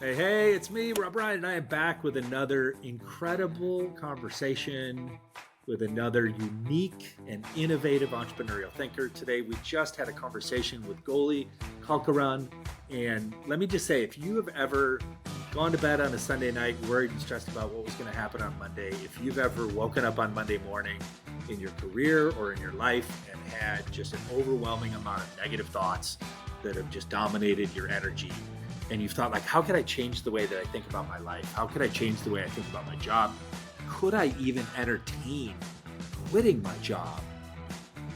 Hey, it's me, Rob Ryan, and I am back with another incredible conversation with another unique and innovative entrepreneurial thinker. Today, we just had a conversation with Goli Kalkhoran. And let me just say, if you have ever gone to bed on a Sunday night worried and stressed about what was going to happen on Monday, if you've ever woken up on Monday morning in your career or in your life and had just an overwhelming amount of negative thoughts that have just dominated your energy, and you've thought, like, how could I change the way that I think about my life? How could I change the way I think about my job? Could I even entertain quitting my job,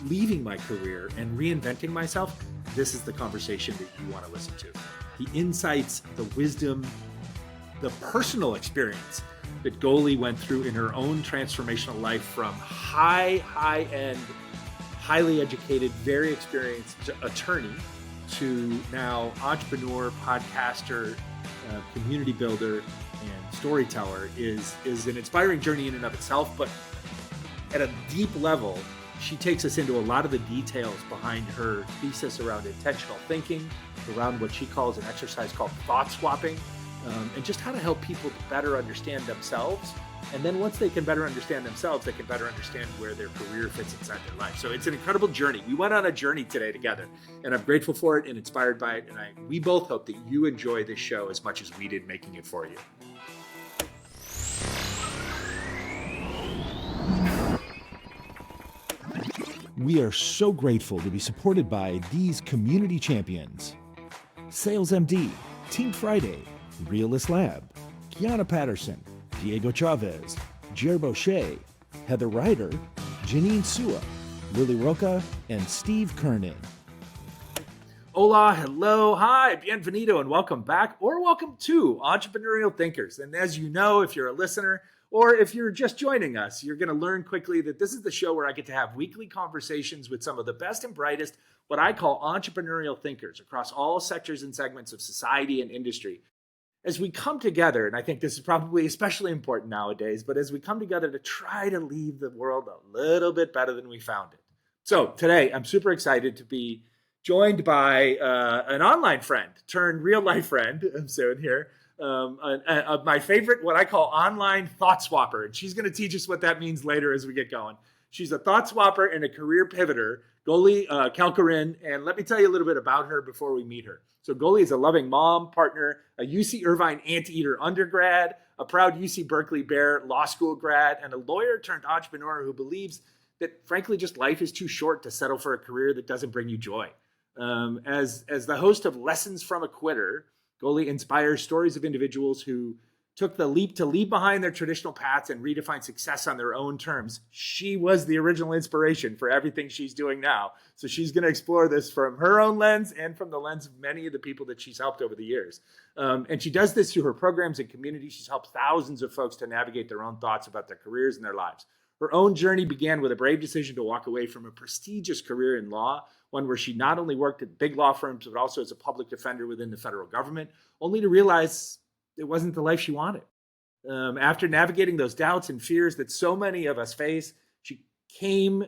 leaving my career, and reinventing myself? This is the conversation that you want to listen to. The insights, the wisdom, the personal experience that Goli went through in her own transformational life from high-end, highly educated, very experienced attorney to now entrepreneur, podcaster, community builder, and storyteller is an inspiring journey in and of itself. But at a deep level, she takes us into a lot of the details behind her thesis around intentional thinking, around what she calls an exercise called thought swapping, and just how to help people to better understand themselves. And then once they can better understand themselves, they can better understand where their career fits inside their life. So it's an incredible journey. We went on a journey today together, and I'm grateful for it and inspired by it. And we both hope that you enjoy this show as much as we did making it for you. We are so grateful to be supported by these community champions: Sales MD, Team Friday, Realist Lab, Kiana Patterson, Diego Chavez, Jer Boucher, Heather Ryder, Janine Sua, Lily Roca, and Steve Kernan. Hola, hello, hi, bienvenido, and welcome back, or welcome to Entrepreneurial Thinkers. And as you know, if you're a listener, or if you're just joining us, you're going to learn quickly that this is the show where I get to have weekly conversations with some of the best and brightest, what I call entrepreneurial thinkers across all sectors and segments of society and industry. As we come together, and I think this is probably especially important nowadays, but as we come together to try to leave the world a little bit better than we found it. So today, I'm super excited to be joined by an online friend turned real life friend. I'm soon here. My favorite, what I call online thought swapper. And she's going to teach us what that means later as we get going. She's a thought swapper and a career pivoter, Goli Kalkhoran. And let me tell you a little bit about her before we meet her. So Goli is a loving mom, partner, a UC Irvine Anteater undergrad, a proud UC Berkeley Bear law school grad, and a lawyer turned entrepreneur who believes that, frankly, just life is too short to settle for a career that doesn't bring you joy. As the host of Lessons from a Quitter, Goli inspires stories of individuals who took the leap to leave behind their traditional paths and redefine success on their own terms. She was the original inspiration for everything she's doing now. So she's going to explore this from her own lens and from the lens of many of the people that she's helped over the years. And she does this through her programs and community. She's helped thousands of folks to navigate their own thoughts about their careers and their lives. Her own journey began with a brave decision to walk away from a prestigious career in law, one where she not only worked at big law firms, but also as a public defender within the federal government, only to realize it wasn't the life she wanted. After navigating those doubts and fears that so many of us face, she came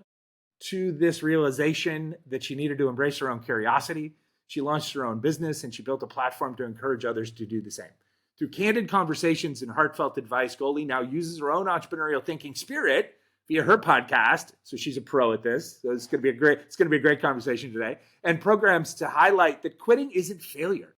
to this realization that she needed to embrace her own curiosity. She launched her own business, and she built a platform to encourage others to do the same. Through candid conversations and heartfelt advice, Goli now uses her own entrepreneurial thinking spirit via her podcast. So she's a pro at this. So it's going to be a great conversation today. And programs to highlight that quitting isn't failure.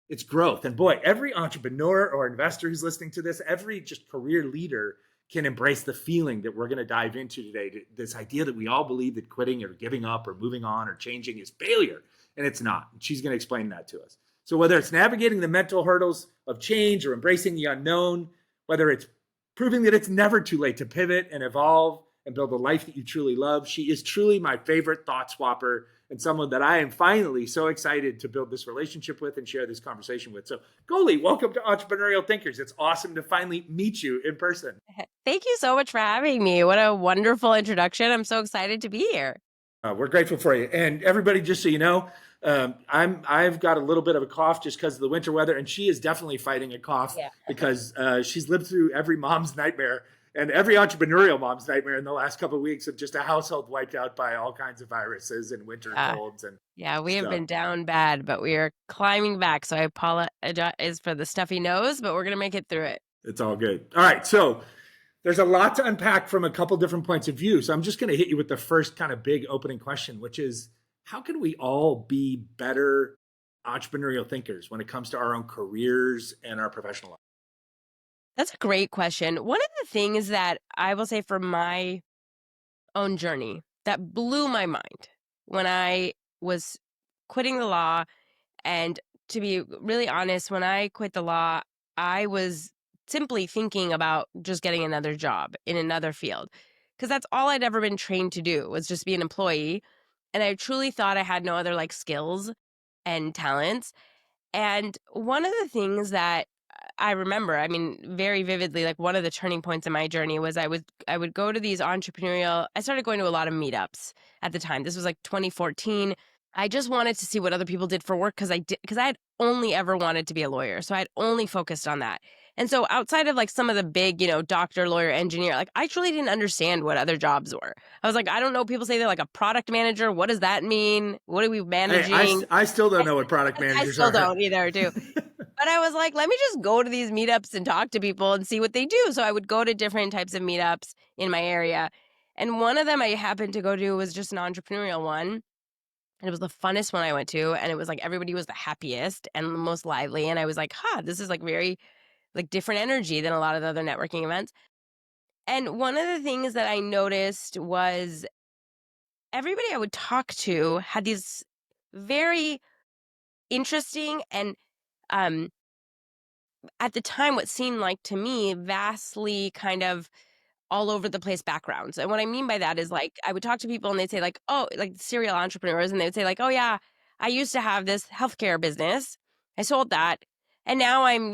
It's growth. And boy, every entrepreneur or investor who's listening to this, every just career leader can embrace the feeling that we're going to dive into today. This idea that we all believe that quitting or giving up or moving on or changing is failure. And it's not. And she's going to explain that to us. So whether it's navigating the mental hurdles of change or embracing the unknown, whether it's proving that it's never too late to pivot and evolve and build a life that you truly love, she is truly my favorite thought swapper and someone that I am finally so excited to build this relationship with and share this conversation with. So Goli, welcome to Entrepreneurial Thinkers. It's awesome to finally meet you in person. Thank you so much for having me. What a wonderful introduction. I'm so excited to be here. We're grateful for you. And everybody, just so you know, I've got a little bit of a cough just because of the winter weather, and she is definitely fighting a cough because she's lived through every mom's nightmare And every entrepreneurial mom's nightmare in the last couple of weeks of just a household wiped out by all kinds of viruses and winter colds and Yeah, we have stuff. been down bad, but we are climbing back. So I apologize for the stuffy nose, but we're going to make it through it. It's all good. All right. So there's a lot to unpack from a couple different points of view. So I'm just going to hit you with the first kind of big opening question, which is how can we all be better entrepreneurial thinkers when it comes to our own careers and our professional life? That's a great question. One of the things that I will say for my own journey that blew my mind when I was quitting the law, and to be really honest, when I quit the law, I was simply thinking about just getting another job in another field because that's all I'd ever been trained to do was just be an employee. And I truly thought I had no other like skills and talents. And one of the things that I remember, I mean, very vividly, like one of the turning points in my journey was I would go to these entrepreneurial, I started going to a lot of meetups at the time. This was like 2014. I just wanted to see what other people did for work because I had only ever wanted to be a lawyer. So I had only focused on that. And so outside of like some of the big, doctor, lawyer, engineer, like I truly didn't understand what other jobs were. I was like, I don't know. People say they're like a product manager. What does that mean? What are we managing? Hey, I still don't know what product managers are. I still don't either, too. But I was like, let me just go to these meetups and talk to people and see what they do. So I would go to different types of meetups in my area. And one of them I happened to go to was just an entrepreneurial one. And it was the funnest one I went to. And it was like everybody was the happiest and the most lively. And I was like, this is like very like different energy than a lot of the other networking events. And one of the things that I noticed was everybody I would talk to had these very interesting and at the time what seemed like to me vastly kind of all over the place backgrounds. And what I mean by that is like I would talk to people and they'd say like, oh, like serial entrepreneurs, and they would say like, oh yeah, I used to have this healthcare business. I sold that. And now I'm,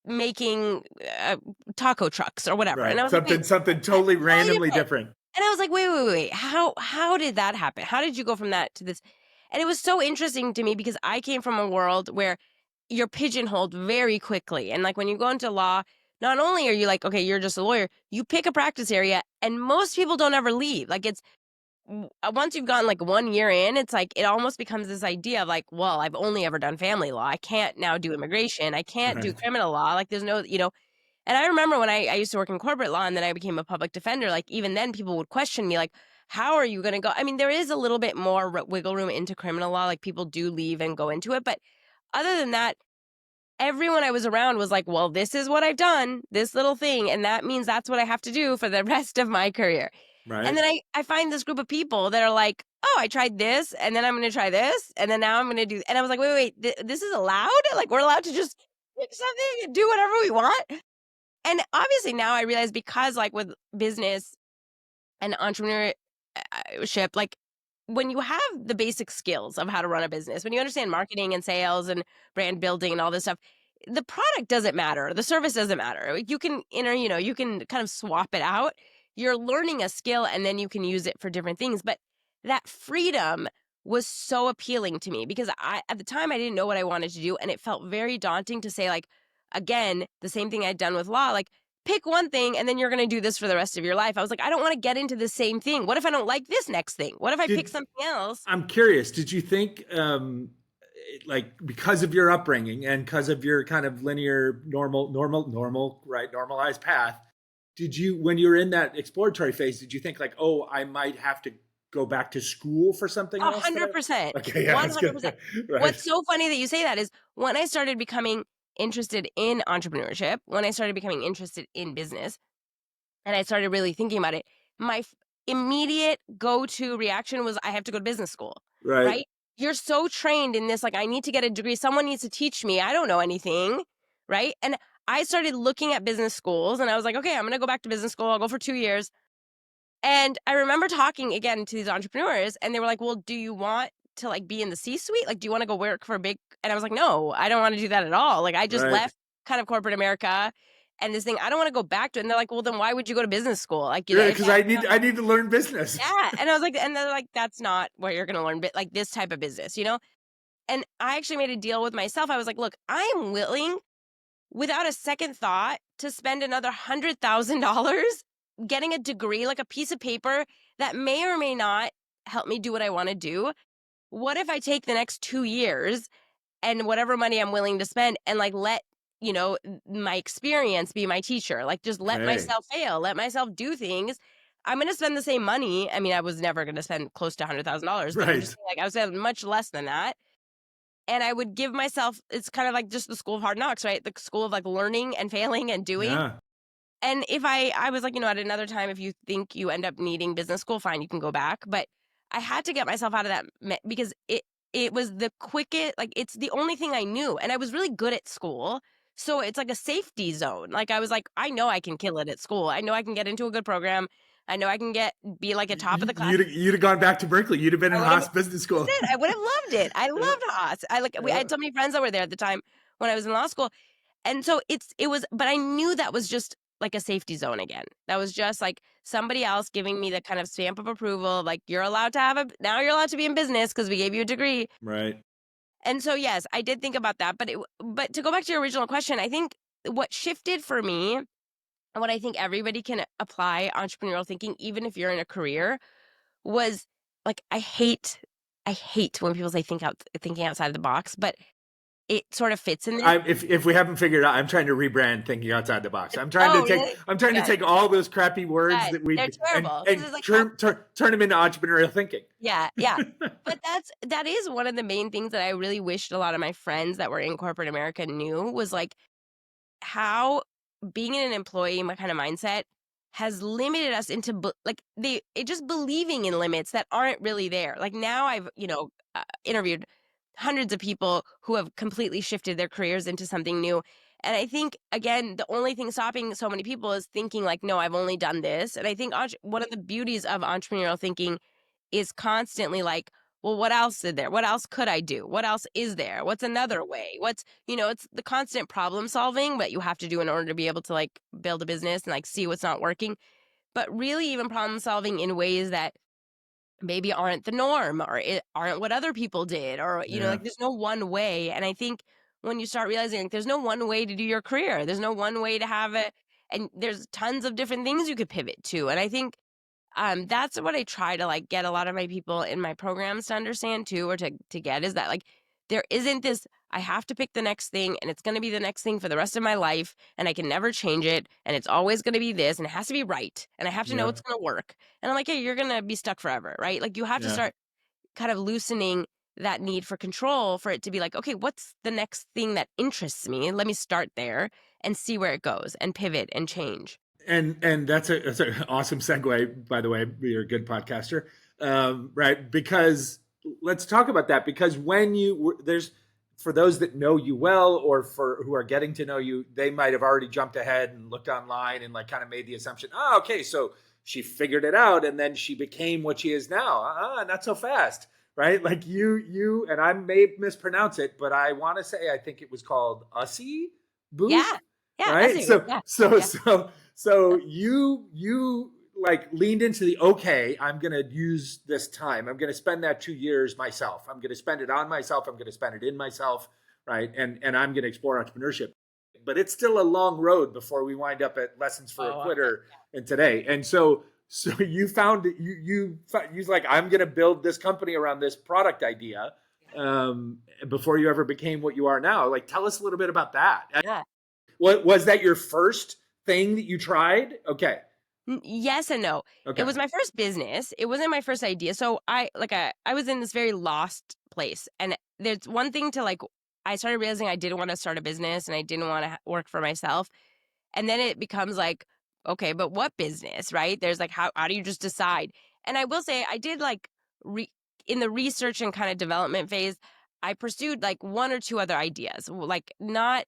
making taco trucks or whatever. Right. And I was something totally randomly different. And I was like, wait. How did that happen? How did you go from that to this? And it was so interesting to me because I came from a world where you're pigeonholed very quickly. And like when you go into law, not only are you like, okay, you're just a lawyer, you pick a practice area and most people don't ever leave. Like it's once you've gotten like 1 year in, it's like it almost becomes this idea of like, well, I've only ever done family law. I can't now do immigration. I can't do criminal law. Like there's no, and I remember when I used to work in corporate law and then I became a public defender, like even then people would question me like, how are you going to go? I mean, there is a little bit more wiggle room into criminal law. Like people do leave and go into it. But other than that, everyone I was around was like, well, this is what I've done, this little thing. And that means that's what I have to do for the rest of my career. Right. And then I find this group of people that are like, oh, I tried this and then I'm going to try this. And then now I'm going to do. And I was like, wait, this is allowed? Like we're allowed to just pick something and do whatever we want. And obviously now I realize because like with business and entrepreneurship, like when you have the basic skills of how to run a business, when you understand marketing and sales and brand building and all this stuff, the product doesn't matter. The service doesn't matter. You can you can kind of swap it out. You're learning a skill and then you can use it for different things. But that freedom was so appealing to me because at the time I didn't know what I wanted to do. And it felt very daunting to say like, again, the same thing I'd done with law, like pick one thing and then you're going to do this for the rest of your life. I was like, I don't want to get into the same thing. What if I don't like this next thing? What if I pick something else? I'm curious. Did you think, like because of your upbringing and because of your kind of linear, normalized path, did you, when you were in that exploratory phase, did you think like, oh, I might have to go back to school for something else? 100%. Okay, yeah, 100%. Right. What's so funny that you say that is when I started becoming interested in entrepreneurship, when I started becoming interested in business, and I started really thinking about it, my immediate go-to reaction was I have to go to business school, right? You're so trained in this, like I need to get a degree. Someone needs to teach me. I don't know anything, right? And I started looking at business schools and I was like, okay, I'm going to go back to business school. I'll go for 2 years. And I remember talking again to these entrepreneurs and they were like, well, do you want to like be in the C-suite? Like, do you want to go work for a big, and I was like, no, I don't want to do that at all. Like I just left kind of corporate America and this thing, I don't want to go back to it. And they're like, well, then why would you go to business school? Like, because I need to learn business. Yeah. And I was like, and they're like, that's not where you're going to learn like this type of business, And I actually made a deal with myself. I was like, look, I am willing without a second thought to spend another $100,000 getting a degree, like a piece of paper that may or may not help me do what I want to do. What if I take the next 2 years and whatever money I'm willing to spend and like let, my experience be my teacher, like just let Hey, myself fail, let myself do things. I'm going to spend the same money. I mean, I was never going to spend close to $100,000, but I'm just right. saying, like, I was spending much less than that. And I would give myself, it's kind of like just the school of hard knocks, right? The school of like learning and failing and doing. Yeah. And if I was like, at another time, if you think you end up needing business school, fine, you can go back. But I had to get myself out of that because it was the quickest, like it's the only thing I knew. And I was really good at school. So it's like a safety zone. Like I was like, I know I can kill it at school. I know I can get into a good program. I know I can be like a top of the class. You'd have gone back to Berkeley. You'd have been I in would have Haas Business School. it. I would have loved it. I Yeah. loved Haas. I Yeah. had so many friends that were there at the time when I was in law school. And so it was, but I knew that was just like a safety zone again. That was just like somebody else giving me the kind of stamp of approval, like you're allowed to now you're allowed to be in business because we gave you a degree. Right. And so, yes, I did think about that. But to go back to your original question, I think what shifted for me, and what I think everybody can apply entrepreneurial thinking, even if you're in a career, was like, I hate when people say thinking outside of the box, but it sort of fits in there. If we haven't figured out, I'm trying to rebrand thinking outside the box. I'm trying to take Really? I'm trying to Yes. take all those crappy words Yes, that we they're terrible. and This is like turn them into entrepreneurial thinking. Yeah. But that is one of the main things that I really wished a lot of my friends that were in corporate America knew, was like how being in an employee kind of mindset has limited us into just believing in limits that aren't really there. Like now I've, interviewed hundreds of people who have completely shifted their careers into something new. And I think, again, the only thing stopping so many people is thinking like, no, I've only done this. And I think one of the beauties of entrepreneurial thinking is constantly like, well, what else is there? What else could I do? What else is there? What's another way? It's the constant problem solving that you have to do in order to be able to like build a business and like see what's not working. But really even problem solving in ways that maybe aren't the norm, or aren't what other people did, or, Yeah. like there's no one way. And I think when you start realizing like, there's no one way to do your career, there's no one way to have it. And there's tons of different things you could pivot to. And I think that's what I try to like get a lot of my people in my programs to understand too, or to get, is that like there isn't this I have to pick the next thing and it's going to be the next thing for the rest of my life and I can never change it and it's always going to be this and it has to be right and I have to know Yeah. it's going to work. And I'm like, hey, you're going to be stuck forever, right? Like you have to Yeah. start kind of loosening that need for control for it to be like, okay, what's the next thing that interests me? Let me start there and see where it goes and pivot and change. And that's an awesome segue, by the way. You're a good podcaster, right? Because let's talk about that. Because when there's, for those that know you well, or for who are getting to know you, they might have already jumped ahead and looked online and like kind of made the assumption, oh, okay, so she figured it out and then she became what she is now. Not so fast, right? Like you, and I may mispronounce it, but I want to say I think it was called Ussie Booth. Yeah. Yeah. Right. Yeah. So you like leaned into the, okay, I'm going to use this time. I'm going to spend that 2 years myself. I'm going to spend it on myself. I'm going to spend it in myself. Right. And I'm going to explore entrepreneurship, but it's still a long road before we wind up at Lessons for a Quitter and today. And so you found that you was like, I'm going to build this company around this product idea. Before you ever became what you are now. Like, tell us a little bit about that. Yeah. What was that, your first thing that you tried? Okay. Yes and no. Okay. It was my first business. It wasn't my first idea. So I was in this very lost place. And there's one thing to like, I started realizing I didn't want to start a business and I didn't want to work for myself. And then it becomes like, okay, but what business, right? There's like, how do you just decide? And I will say I did like in the research and kind of development phase, I pursued like one or two other ideas, like not,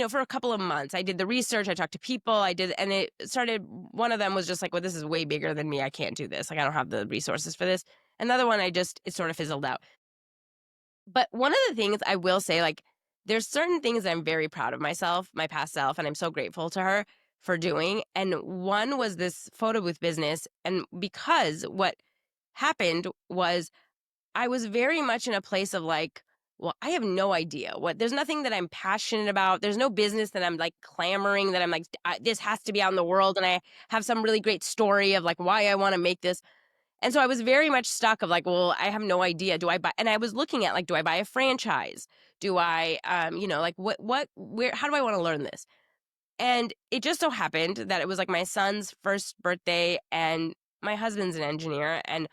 for a couple of months. I did the research, I talked to people, and it started, one of them was just like, well, this is way bigger than me. I can't do this. Like, I don't have the resources for this. Another one, it sort of fizzled out. But one of the things I will say, like, there's certain things I'm very proud of myself, my past self, and I'm so grateful to her for doing. And one was this photo booth business. And because what happened was I was very much in a place of like, well, I have no idea there's nothing that I'm passionate about. There's no business that I'm like clamoring that I'm like, this has to be out in the world. And I have some really great story of like why I want to make this. And so I was very much stuck of like, well, I have no idea. Do I buy? And I was looking at like, do I buy a franchise? Do I, like where, how do I want to learn this? And it just so happened that it was like my son's first birthday and my husband's an engineer. And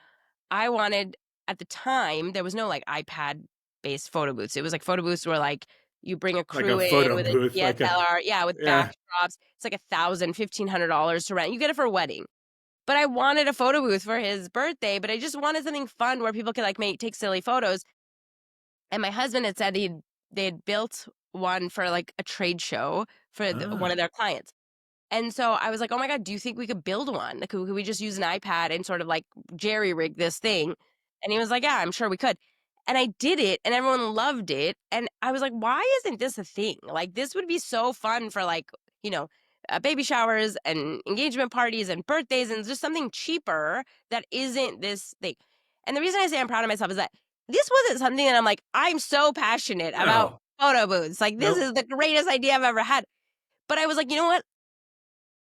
I wanted, at the time, there was no like iPad based photo booths. It was like photo booths where like you bring a Like crew a in photo with a booth, like a DSLR, yeah, with yeah. backdrops. It's like $1,000, $1,500 to rent. You get it for a wedding. But I wanted a photo booth for his birthday, but I just wanted something fun where people could like take silly photos. And my husband had said they'd built one for like a trade show for one Ah, of their clients. And so I was like, oh my God, do you think we could build one? Like, could we just use an iPad and sort of like jerry rig this thing? And he was like, yeah, I'm sure we could. And I did it and everyone loved it. And I was like, why isn't this a thing? Like, this would be so fun for like, you know, baby showers and engagement parties and birthdays and just something cheaper that isn't this thing. And the reason I say I'm proud of myself is that this wasn't something that I'm like, I'm so passionate about no. photo booths. Like, this Nope. is the greatest idea I've ever had. But I was like, you know what?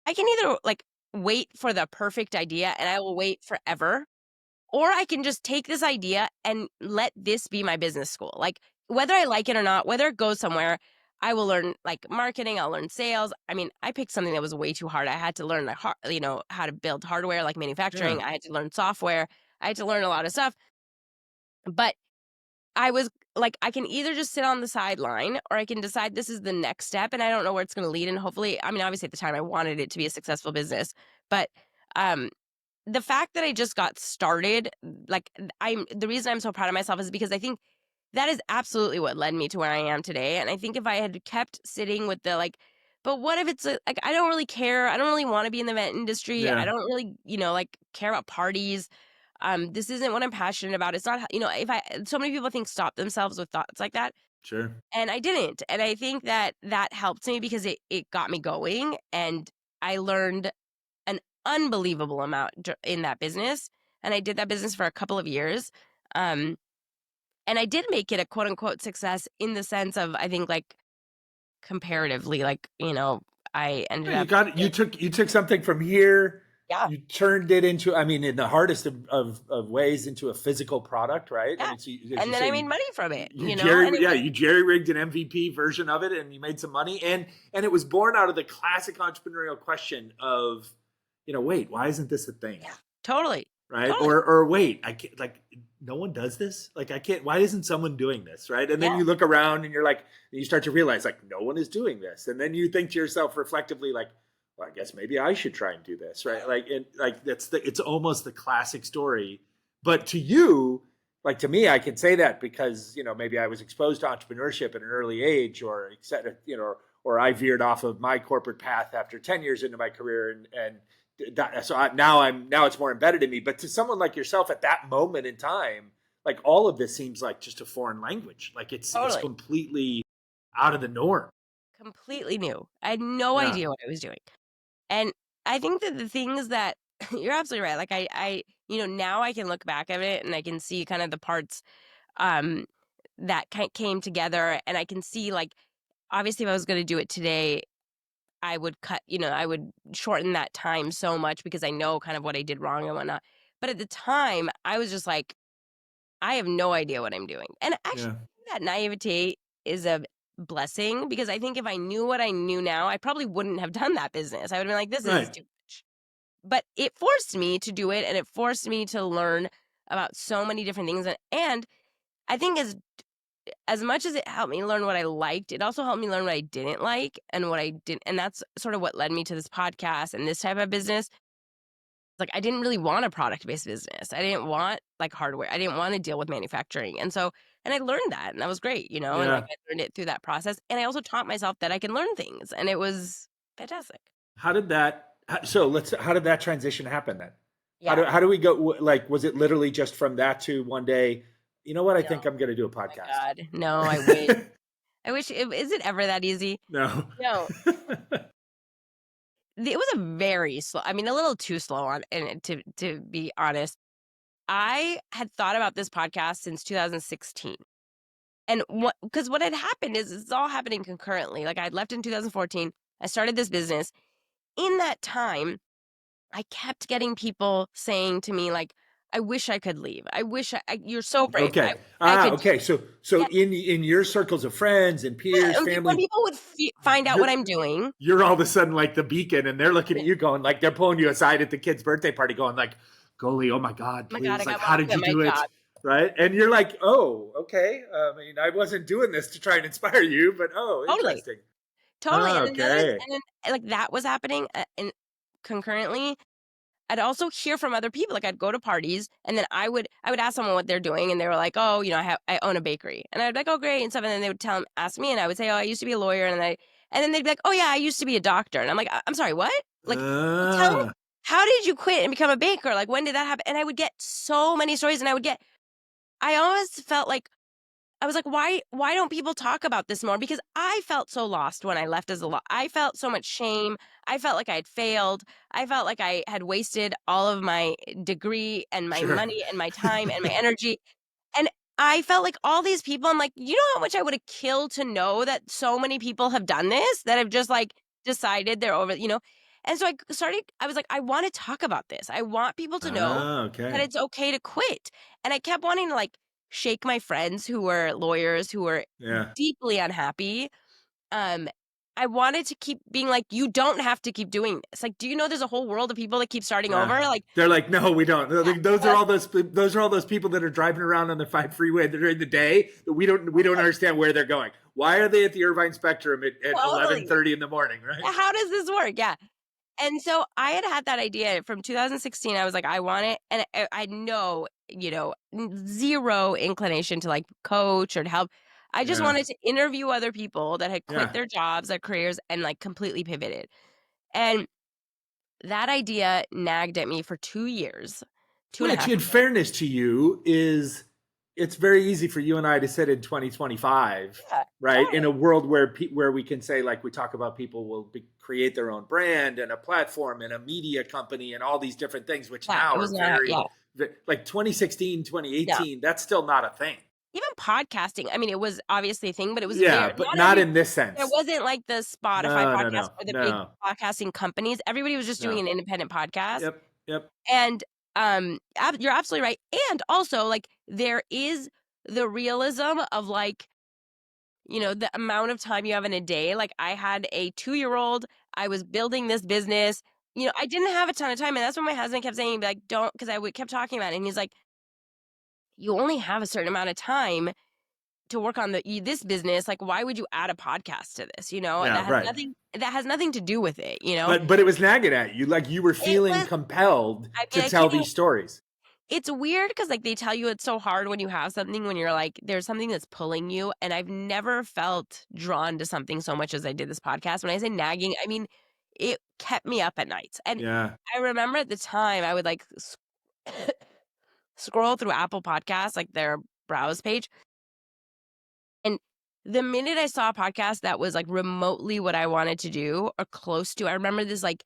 I can either like wait for the perfect idea and I will wait forever, or I can just take this idea and let this be my business school. Like whether I like it or not, whether it goes somewhere, I will learn like marketing, I'll learn sales. I mean, I picked something that was way too hard. I had to learn like how to build hardware like Yeah. manufacturing. I had to learn software. I had to learn a lot of stuff. But I was like, I can either just sit on the sideline or I can decide this is the next step and I don't know where it's going to lead. And hopefully, I mean, obviously at the time I wanted it to be a successful business, but um, the fact that I just got started, like the reason I'm so proud of myself is because I think that is absolutely what led me to where I am today. And I think if I had kept sitting with the like, but what if it's like, I don't really care. I don't really want to be in the event industry. I Yeah. don't really, like care about parties. This isn't what I'm passionate about. It's not, so many people think stop themselves with thoughts like that. Sure. And I didn't. And I think that that helped me because it got me going and I learned an unbelievable amount in that business. And I did that business for a couple of years. And I did make it a quote unquote success in the sense of, I think like comparatively, like, I ended Yeah, up, you took something from here, yeah, you turned it into, I mean, in the hardest of ways, into a physical product, right? I yeah. mean, so as you And then I say, made money from it, and it yeah, was, you jerry rigged an MVP version of it, and you made some money, and it was born out of the classic entrepreneurial question of, wait, why isn't this a thing? yeah, totally, Right? totally. Or wait, I can't, like, no one does this. Like, I can't. Why isn't someone doing this? Right? And then Yeah, you look around and you're like, you start to realize like no one is doing this, and then you think to yourself reflectively like, well, I guess maybe I should try and do this, right? Like, and like it's almost the classic story. But to you, like to me, I can say that because maybe I was exposed to entrepreneurship at an early age, or et cetera, or I veered off of my corporate path after 10 years into my career, and now it's more embedded in me. But to someone like yourself at that moment in time, like all of this seems like just a foreign language. Like it's totally. completely out of the norm. Completely new. I had no Yeah. idea what I was doing. And I think that the things that you're absolutely right. Like now I can look back at it and I can see kind of the parts um that came together and I can see like obviously if I was going to do it today, I would I would shorten that time so much because I know kind of what I did wrong and whatnot. But at the time, I was just like, I have no idea what I'm doing. And actually, Yeah. that naivete is a blessing because I think if I knew what I knew now, I probably wouldn't have done that business. I would have been like, this is Right. too much. But it forced me to do it and it forced me to learn about so many different things. And I think as much as it helped me learn what I liked, it also helped me learn what I didn't like and what I didn't. And that's sort of what led me to this podcast and this type of business. Like, I didn't really want a product based business. I didn't want like hardware. I didn't want to deal with manufacturing. And I learned that and that was great, and like Yeah. I learned it through that process. And I also taught myself that I can learn things and it was fantastic. How did that? How did that transition happen then? Yeah. How do we go? Like, was it literally just from that to one day? You know what? I No. think I'm going to do a Oh my podcast. God. No, I wish. I wish is it ever that easy? No. No. It was a very slow, I mean, a little too slow on and to be honest. I had thought about this podcast since 2016. And because what had happened is it's all happening concurrently. Like, I had left in 2014. I started this business. In that time, I kept getting people saying to me, like, I wish I could leave. I wish you're so brave. Okay. I could do Okay. it. So Yeah. in your circles of friends and peers, And when family, people would find out what I'm doing, you're all of a sudden like the beacon, and they're looking at you going, like, they're pulling you aside at the kid's birthday party going like, Goli, oh my God, oh my God, I please. Like, got how lost did at you my do it? job. Right. And you're like, oh, okay. I mean, I wasn't doing this to try and inspire you, but Totally. interesting. Totally. And Okay. and then like that was happening. And concurrently, I'd also hear from other people. Like, I'd go to parties, and then I would ask someone what they're doing, and they were like, "Oh, I own a bakery," and I'd be like, "Oh, great," and stuff. And then they would ask me, and I would say, "Oh, I used to be a lawyer," and then they'd be like, "Oh, yeah, I used to be a doctor," and I'm like, "I'm sorry, what? Like, tell me, Ah, how did you quit and become a baker? Like, when did that happen?" And I would get so many stories, and I always felt like I was like, why don't people talk about this more? Because I felt so lost when I left as a law. I felt so much shame. I felt like I had failed. I felt like I had wasted all of my degree and my sure. money and my time and my energy. And I felt like all these people, I'm like, you know how much I would have killed to know that so many people have done this, that have just like decided they're over. And so I was like, I want to talk about this. I want people to know that Okay. it's okay to quit. And I kept wanting to like shake my friends who were lawyers, who were Yeah. deeply unhappy. Um, I wanted to keep being like, you don't have to keep doing this. Like, do you know there's a whole world of people that keep starting Yeah. over? Like, They're like, no, we don't. yeah, Those are all those people that are driving around on the 5 freeway during the day that we don't understand where they're going. Why are they at the Irvine Spectrum at totally. 11:30 in the morning, right? How does this work? Yeah. And so I had that idea from 2016. I was like, I want it. And I had zero inclination to like coach or to help. I just Yeah. wanted to interview other people that had quit Yeah. their jobs, their careers, and like completely pivoted. And that idea nagged at me for 2 years, two and a Which, half in years. fairness to you, it's very easy for you and I to sit in 2025, Yeah, right? In totally. a world where we can say, like, we talk about people will create their own brand and a platform and a media company and all these different things, which Yeah, now it are was not, yeah, like 2016, no. 2018. That's still not a thing. Even podcasting, I mean, it was obviously a thing, but it was Yeah, very but not not every in this there sense. wasn't like the Spotify No, no, podcast no, or the big no, podcasting companies. Everybody was just doing no. an independent podcast. Yep, yep. And, you're absolutely right, and also, like, there is the realism of, like, the amount of time you have in a day. Like, I had a 2-year-old, I was building this business, I didn't have a ton of time, and that's what my husband kept saying, like, "Don't," 'cause kept talking about it, and he's like, "You only have a certain amount of time to work on this business, like, why would you add a podcast to this?" Yeah, right. That has nothing to do with it. But it was nagging at you, like you were It feeling was compelled I to mean, I tell can't even these stories. it's weird because like, they tell you it's so hard when you have something, when you're like, there's something that's pulling you, and I've never felt drawn to something so much as I did this podcast. When I say nagging, I mean, it kept me up at nights, and Yeah. I remember at the time, I would, like, scroll through Apple Podcasts, like, their browse page, and the minute I saw a podcast that was, like, remotely what I wanted to do or close to, I remember this, like,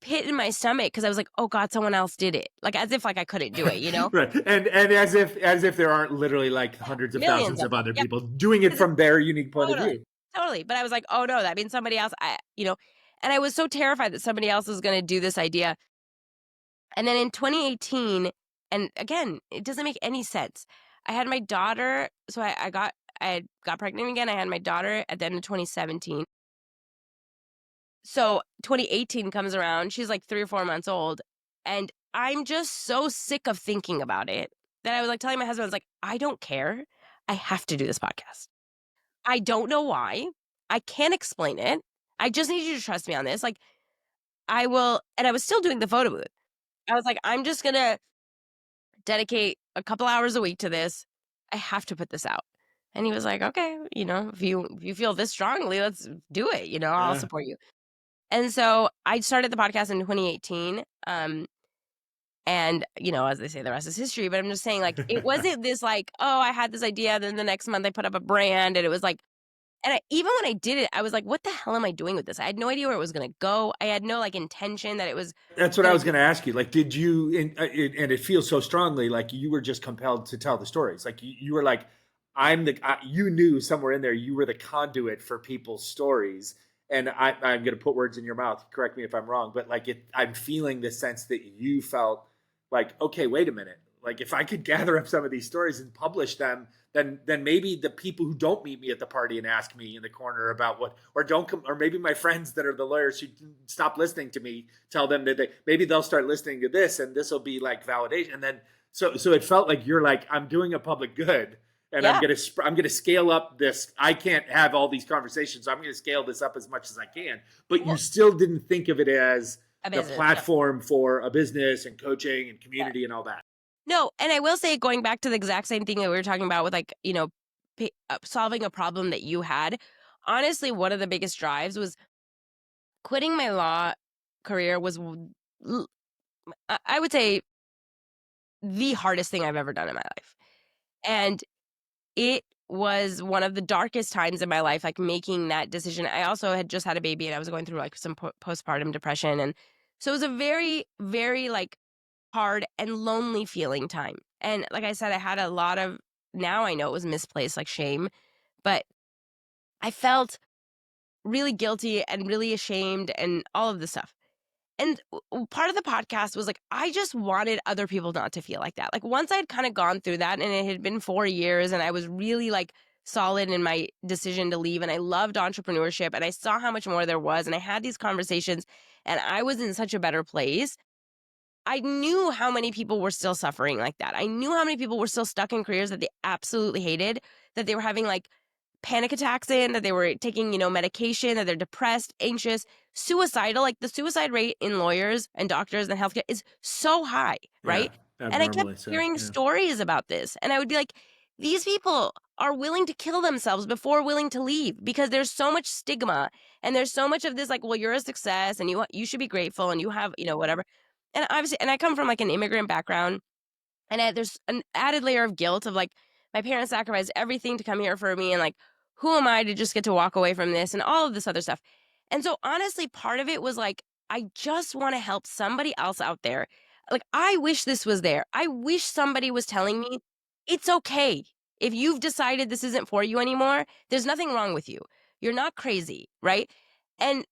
pit in my stomach because I was like, "Oh god, someone else did it." Like, as if, like, I couldn't do it? Right. And as if there aren't literally like hundreds of Millions thousands of of them. other Yep. people doing it 'Cause from their unique point of totally, view. totally, but I was like, "Oh, no, that means somebody else." And I was so terrified that somebody else was gonna do this idea. And then in 2018, and again, it doesn't make any sense. I had my daughter, so I got pregnant again. I had my daughter at the end of 2017. So 2018 comes around, she's like 3 or 4 months old, and I'm just so sick of thinking about it that I was, like, telling my husband, I was like, "I don't care. I have to do this podcast. I don't know why. I can't explain it. I just need you to trust me on this. Like, I will." And I was still doing the photo booth. I was like, "I'm just gonna dedicate a couple hours a week to this. I have to put this out." And he was like, "Okay, if you feel this strongly, let's do it. I'll Yeah. support you." And so I started the podcast in 2018. And, as they say, the rest is history. But I'm just saying, like, it wasn't this, like, oh, I had this idea. Then the next month I put up a brand, and it was like, and even when I did it, I was like, what the hell am I doing with this? I had no idea where it was going to go. I had no like intention that it was That's what I going to was be. going to ask you. Like, did you, and it feels so strongly like you were just compelled to tell the stories. Like you were like, you knew somewhere in there you were the conduit for people's stories. And I'm going to put words in your mouth. Correct me if I'm wrong, but like I'm feeling the sense that you felt like, okay, wait a minute. Like if I could gather up some of these stories and publish them, then maybe the people who don't meet me at the party and ask me in the corner about what, or don't come, or maybe my friends that are the lawyers who stop listening to me, tell them that maybe they'll start listening to this, and this will be like validation. And then so it felt like you're like, I'm doing a public good, and Yeah. I'm gonna scale up this. I can't have all these conversations, so I'm gonna scale this up as much as I can. But you still didn't think of it as A the business, yeah. platform for a business and coaching and community and all that. No, and I will say, going back to the exact same thing that we were talking about with, like, solving a problem that you had. Honestly, one of the biggest drives was quitting my law career was, I would say, the hardest thing I've ever done in my life. And it was one of the darkest times in my life, like making that decision. I also had just had a baby and I was going through like some postpartum depression. And so it was a very, very like hard and lonely feeling time. And like I said, I had a lot of, now I know it was misplaced, like shame, but I felt really guilty and really ashamed and all of this stuff. And part of the podcast was like, I just wanted other people not to feel like that. Like once I'd kind of gone through that, and it had been 4 years, and I was really like solid in my decision to leave, and I loved entrepreneurship, and I saw how much more there was, and I had these conversations, and I was in such a better place. I knew how many people were still suffering like that. I knew how many people were still stuck in careers that they absolutely hated, that they were having like panic attacks in, that they were taking, medication, that they're depressed, anxious, suicidal. Like the suicide rate in lawyers and doctors and healthcare is so high, right? Yeah, And I kept abnormally so, hearing yeah. stories about this. And I would be like, these people are willing to kill themselves before willing to leave, because there's so much stigma and there's so much of this like, well, you're a success and you should be grateful and you have, whatever. And obviously, and I come from like an immigrant background, and there's an added layer of guilt of like, my parents sacrificed everything to come here for me, and like, who am I to just get to walk away from this and all of this other stuff. And so honestly, part of it was like, I just want to help somebody else out there. Like, I wish this was there. I wish somebody was telling me it's okay. If you've decided this isn't for you anymore, there's nothing wrong with you. You're not crazy, right? And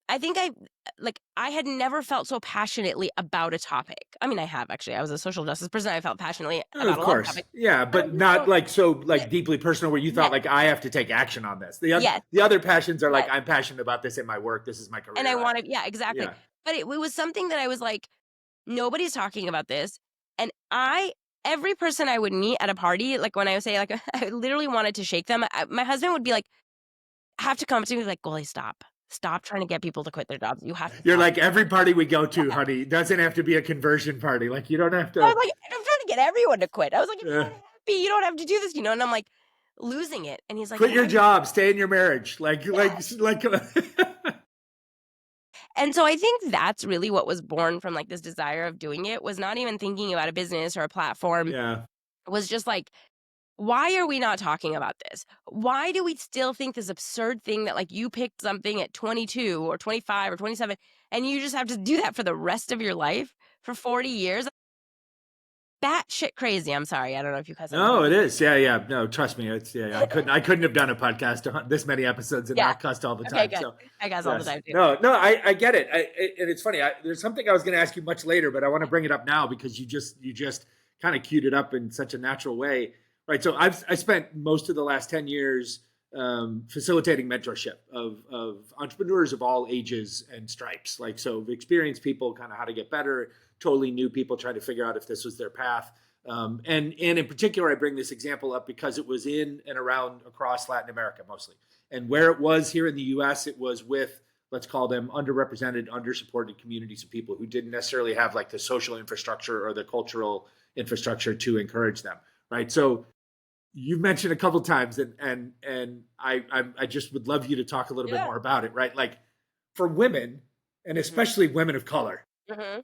I think I had never felt so passionately about a topic. I mean, I have actually. I was a social justice person. I felt passionately about Of a lot of course, topics. yeah, but not like so like deeply personal where you thought like I have to take action on this. The other passions are like I'm passionate about this in my work. This is my career, And I wanted, yeah, exactly. Yeah. But it was something that I was like, nobody's talking about this. And every person I would meet at a party, like when I would say, like, I literally wanted to shake them. My husband would be like, have to come to me like, Goli, stop. Stop trying to get people to quit their jobs. You have to. You're like, every party we go to, honey, doesn't have to be a conversion party. Like you don't have to. I was like, I'm trying to get everyone to quit. I was like, if you're happy, you don't have to do this, And I'm like, losing it. And he's like, quit your job, stay in your marriage. Like. And so I think that's really what was born from like this desire of doing it, was not even thinking about a business or a platform. Yeah. It was just like, why are we not talking about this? Why do we still think this absurd thing that like you picked something at 22 or 25 or 27 and you just have to do that for the rest of your life for 40 years? Batshit crazy. I'm sorry. I don't know if you guys. No, it is. Yeah. No, trust me. It's I couldn't have done a podcast this many episodes and not cussed all the time. Good. So I cuss all the time too. No, I get it. And it's funny. There's something I was going to ask you much later, but I want to bring it up now because you just kind of queued it up in such a natural way. Right. So I spent most of the last 10 years facilitating mentorship of entrepreneurs of all ages and stripes. Like, so experienced people, kind of how to get better, totally new people trying to figure out if this was their path. And in particular, I bring this example up because it was in and around across Latin America mostly. And where it was here in the US, it was with, let's call them underrepresented, undersupported communities of people who didn't necessarily have like the social infrastructure or the cultural infrastructure to encourage them. Right. So you've mentioned a couple of times, and I just would love you to talk a little bit more about it, right? Like for women, and especially women of color,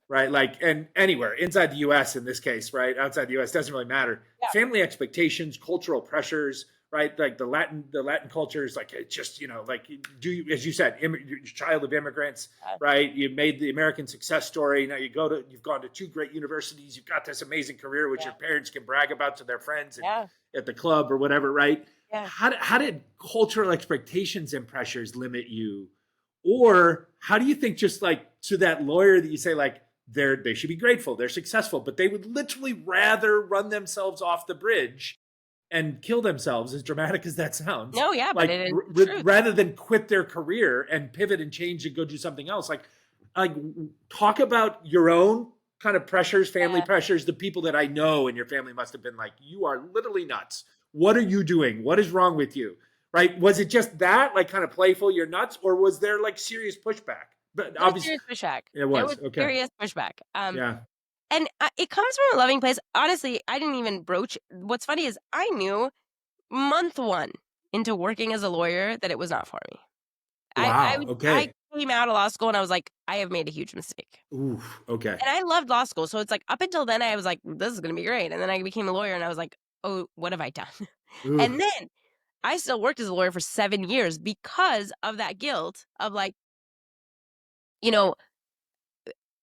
right? Like, and anywhere inside the U.S. in this case, right? Outside the U.S. doesn't really matter. Yeah. Family expectations, cultural pressures, right? Like the Latin culture is like, it's just, like as you said, child of immigrants, right? You made the American success story. Now you've gone to 2 great universities. You've got this amazing career, which your parents can brag about to their friends and at the club or whatever, right? Yeah. How did cultural expectations and pressures limit you? Or how do you think, just like to that lawyer that you say, like, they should be grateful, they're successful, but they would literally rather run themselves off the bridge and kill themselves, as dramatic as that sounds. No, yeah, like but it is true. rather than quit their career and pivot and change and go do something else. Like talk about your own kind of pressures, family pressures, the people that I know in your family must have been like, you are literally nuts. What are you doing? What is wrong with you? Right? Was it just that, like, kind of playful, you're nuts, or was there like serious pushback? But obviously, serious pushback. it was okay. Serious pushback. Yeah. And it comes from a loving place. Honestly, I didn't even broach. What's funny is I knew month 1 into working as a lawyer that it was not for me. Wow. Okay. I came out of law school and I was like, I have made a huge mistake. Ooh. Okay. And I loved law school. So it's like up until then, I was like, this is going to be great. And then I became a lawyer and I was like, oh, what have I done? Ooh. And then I still worked as a lawyer for 7 years because of that guilt of like,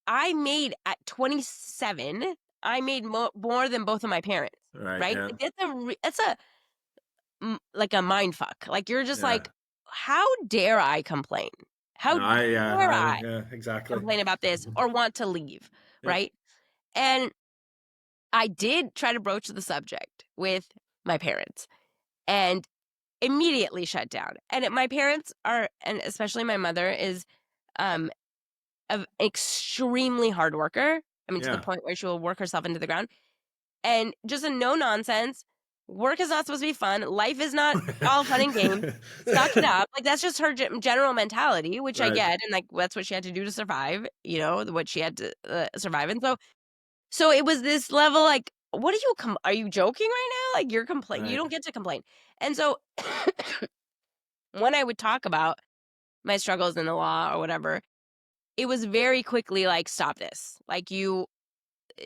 I made at 27, I made more than both of my parents. Right? Yeah. Like, it's like a mind fuck. Like you're just like, how dare I complain? How dare I exactly complain about this or want to leave? Right? And I did try to broach the subject with my parents and immediately shut down. And my parents are, and especially my mother is, an extremely hard worker. I mean, to the point where she will work herself into the ground. And just a no nonsense. Work is not supposed to be fun. Life is not all fun and games. Suck it up. Like that's just her general mentality, which I get, and like that's what she had to do to survive. What she had to survive, and so it was this level. Like, what are you? Are you joking right now? Like you're complaining. You don't get to complain. And so when I would talk about my struggles in the law or whatever, it was very quickly like, stop this. Like you,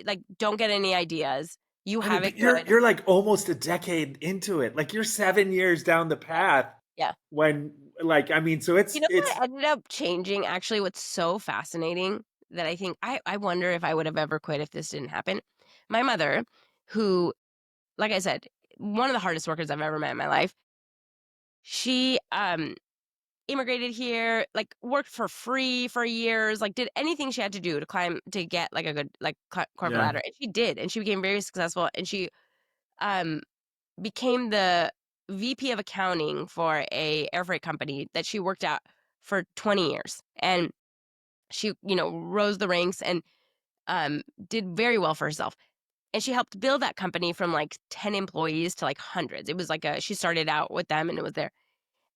like don't get any ideas. You have it good. You're like almost a decade into it. Like you're 7 years down the path. Yeah. When like, I mean, so it's what ended up changing actually. What's so fascinating that I think I wonder if I would have ever quit if this didn't happen. My mother, who, like I said, one of the hardest workers I've ever met in my life. She immigrated here, like worked for free for years, like did anything she had to do to get like a good like corporate ladder, and she did, and she became very successful, and she became the VP of accounting for a air freight company that she worked at for 20 years, and she rose the ranks and did very well for herself. And she helped build that company from like 10 employees to like hundreds. It was like she started out with them and it was there.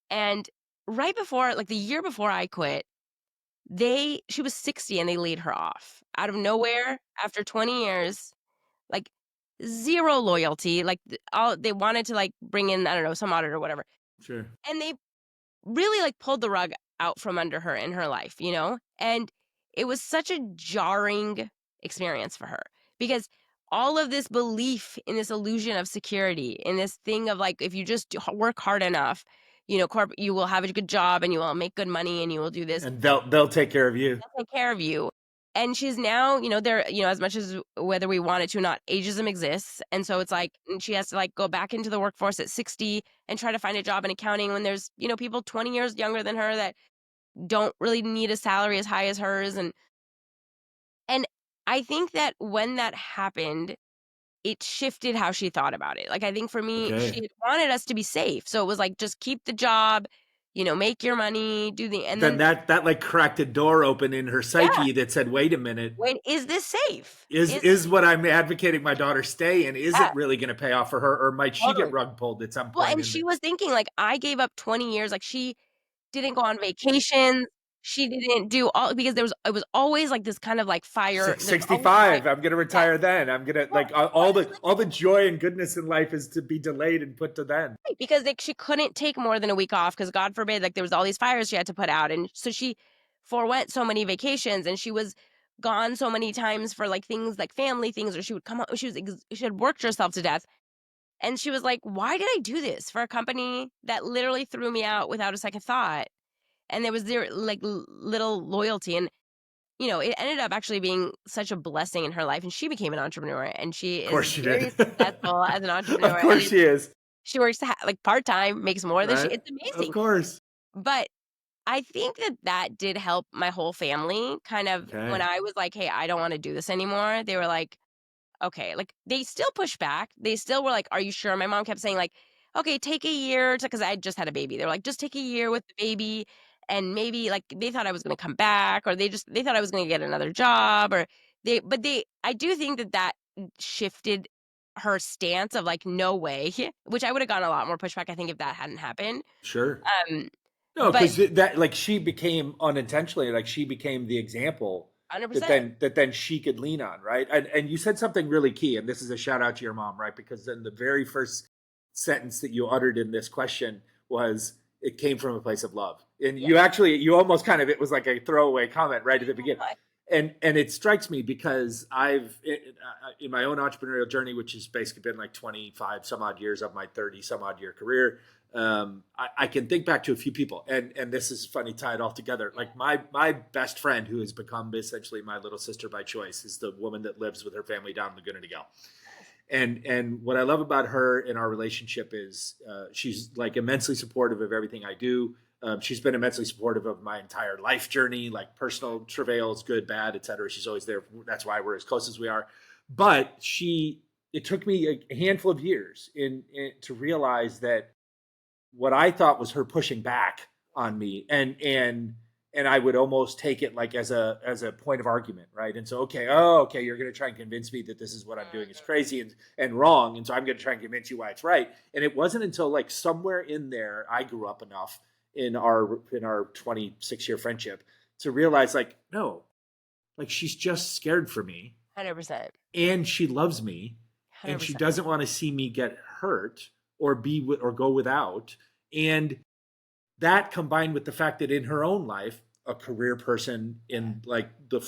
And right before, like the year before I quit, she was 60 and they laid her off out of nowhere after 20 years, like zero loyalty. Like they wanted to like bring in, I don't know, some auditor or whatever. Sure. And they really like pulled the rug out from under her in her life, and it was such a jarring experience for her because all of this belief in this illusion of security, in this thing of like, if you just work hard enough, you will have a good job and you will make good money and you will do this. And they'll take care of you. They'll take care of you. And she's now, there, as much as whether we want it to or not, ageism exists. And so it's like, and she has to like go back into the workforce at 60 and try to find a job in accounting when there's, people 20 years younger than her that don't really need a salary as high as hers. And I think that when that happened, it shifted how she thought about it. Like, I think for me, she had wanted us to be safe. So it was like, just keep the job, make your money, and then that like cracked a door open in her psyche that said, wait a minute. Wait, is this safe? Is what I'm advocating my daughter stay in, is it really going to pay off for her, or might she get rug pulled at some point? Well, and she was thinking like, I gave up 20 years. Like she didn't go on vacation. She didn't do all, because it was always like this kind of like fire. 65. I'm going to retire then. I'm going to like all the joy and goodness in life is to be delayed and put to then. Right, because like she couldn't take more than a week off because God forbid, like there was all these fires she had to put out. And so she forwent so many vacations and she was gone so many times for like things like family things, or she would come home. She had worked herself to death. And she was like, "Why did I do this for a company that literally threw me out without a second thought?" And there was their like little loyalty. And, it ended up actually being such a blessing in her life. And she became an entrepreneur and she Of is course she did. very successful as an Of entrepreneur. And course she is. she works like part time, makes more than Right? it's Of amazing. course. But I think that that did help my whole family kind of when Okay. I was like, "Hey, I don't want to do this anymore." They were like, "Okay." Like they still push back. They still were like, "Are you sure?" My mom kept saying like, "Okay, take a year to," because I had just had a baby. They were like, "Just take a year with the baby." And maybe like they thought I was going to come back, or they thought I was going to get another job, or I do think that that shifted her stance of like, no way, which I would have gotten a lot more pushback, I think, if that hadn't happened. Sure. Um, No, but because that like she became unintentionally, like she became the example that 100%. then she could lean on, right? And you said something really key, and this is a shout out to your mom, right? Because then the very first sentence that you uttered in this question was it came from a place of love. And Yeah. you almost kind of, it was like a throwaway comment right at the beginning. And it strikes me because I've in my own entrepreneurial journey, which has basically been like 25 some odd years of my 30 some odd year career, I can think back to a few people, and this is funny, tie it all together. Like my best friend, who has become essentially my little sister by choice, is the woman that lives with her family down in Laguna Niguel. And what I love about her in our relationship is she's like immensely supportive of everything I do. She's been immensely supportive of my entire life journey, like personal travails, good, bad, etc. She's always there. That's why we're as close as we are. But it took me a handful of years to realize that what I thought was her pushing back on me, and I would almost take it like as a point of argument, right? And so, okay, you're going to try and convince me that this is what I'm doing is crazy and wrong, and so I'm going to try and convince you why it's right. And it wasn't until like somewhere in there I grew up enough in our 26-year friendship to realize like, no, like she's just scared for me 100%. and she loves me and she 100%. doesn't want to see me get hurt or or go without. And that combined with the fact that in her own life, a career person in like the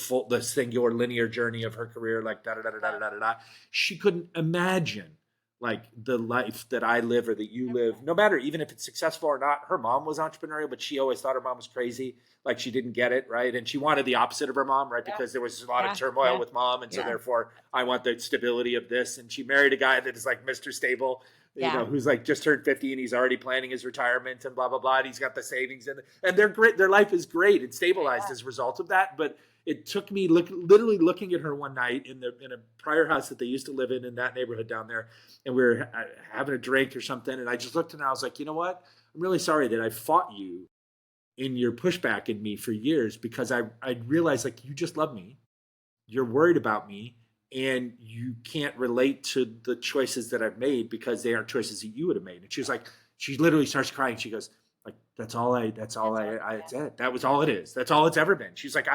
singular linear journey of her career, like da da da da da da da da, she couldn't imagine like the life that I live or that you live, no matter even if it's successful or not. Her mom was entrepreneurial, but she always thought her mom was crazy. Like she didn't get it, right? And she wanted the opposite of her mom, right? Yeah. Because there was a lot Yeah. of turmoil Yeah. with mom. And so Yeah. therefore I want the stability of this. And she married a guy that is like Mr. Stable, Yeah. who's like just turned 50 and he's already planning his retirement and blah, blah, blah. And he's got the savings and they're great. Their life is great and stabilized as a result of that. But it took me literally looking at her one night in a prior house that they used to live in that neighborhood down there. And we were having a drink or something. And I just looked and I was like, you know what? I'm really sorry that I fought you in your pushback in me for years because I realized like you just love me. You're worried about me and you can't relate to the choices that I've made because they aren't choices that you would have made. And she was like, she literally starts crying. She goes, like, that's it. That was all it is. That's all it's ever been. She's like,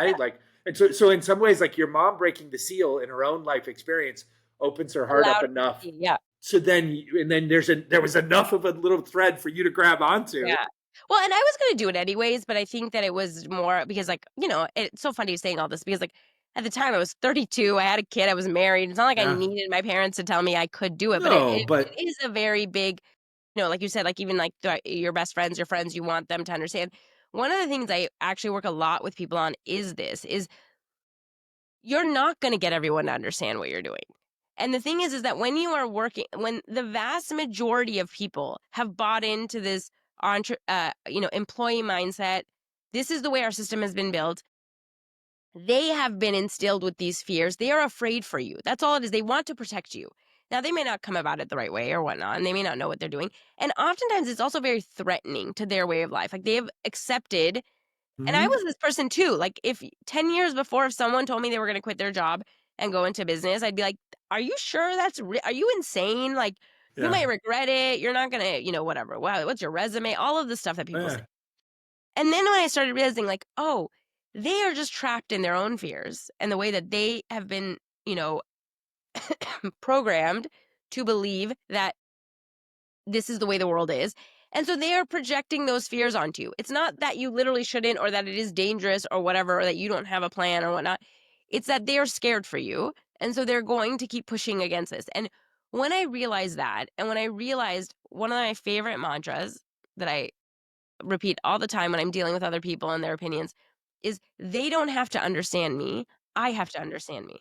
and so in some ways, like your mom breaking the seal in her own life experience opens her heart up enough. Yeah. So then there was enough of a little thread for you to grab onto. Yeah. Well, and I was going to do it anyways, but I think that it was more because like, it's so funny saying all this because like at the time I was 32, I had a kid, I was married. It's not like I Yeah. needed my parents to tell me I could do it, No, but it is a very big, like you said, like even like your best friends, your friends, you want them to understand. One of the things I actually work a lot with people on is you're not going to get everyone to understand what you're doing. And the thing is that when you are working, when the vast majority of people have bought into this, employee mindset, this is the way our system has been built. They have been instilled with these fears. They are afraid for you. That's all it is. They want to protect you. Now, they may not come about it the right way or whatnot, and they may not know what they're doing. And oftentimes, it's also very threatening to their way of life. Like they have accepted. And I was this person too. Like if 10 years before, if someone told me they were going to quit their job and go into business, I'd be like, are you sure are you insane? Like you might regret it. You're not going to, whatever. Wow. What's your resume? All of the stuff that people say. And then when I started realizing like, oh, they are just trapped in their own fears and the way that they have been, programmed to believe that this is the way the world is. And so they are projecting those fears onto you. It's not that you literally shouldn't or that it is dangerous or whatever, or that you don't have a plan or whatnot. It's that they are scared for you. And so they're going to keep pushing against this. And when I realized that, and when I realized one of my favorite mantras that I repeat all the time when I'm dealing with other people and their opinions is they don't have to understand me. I have to understand me.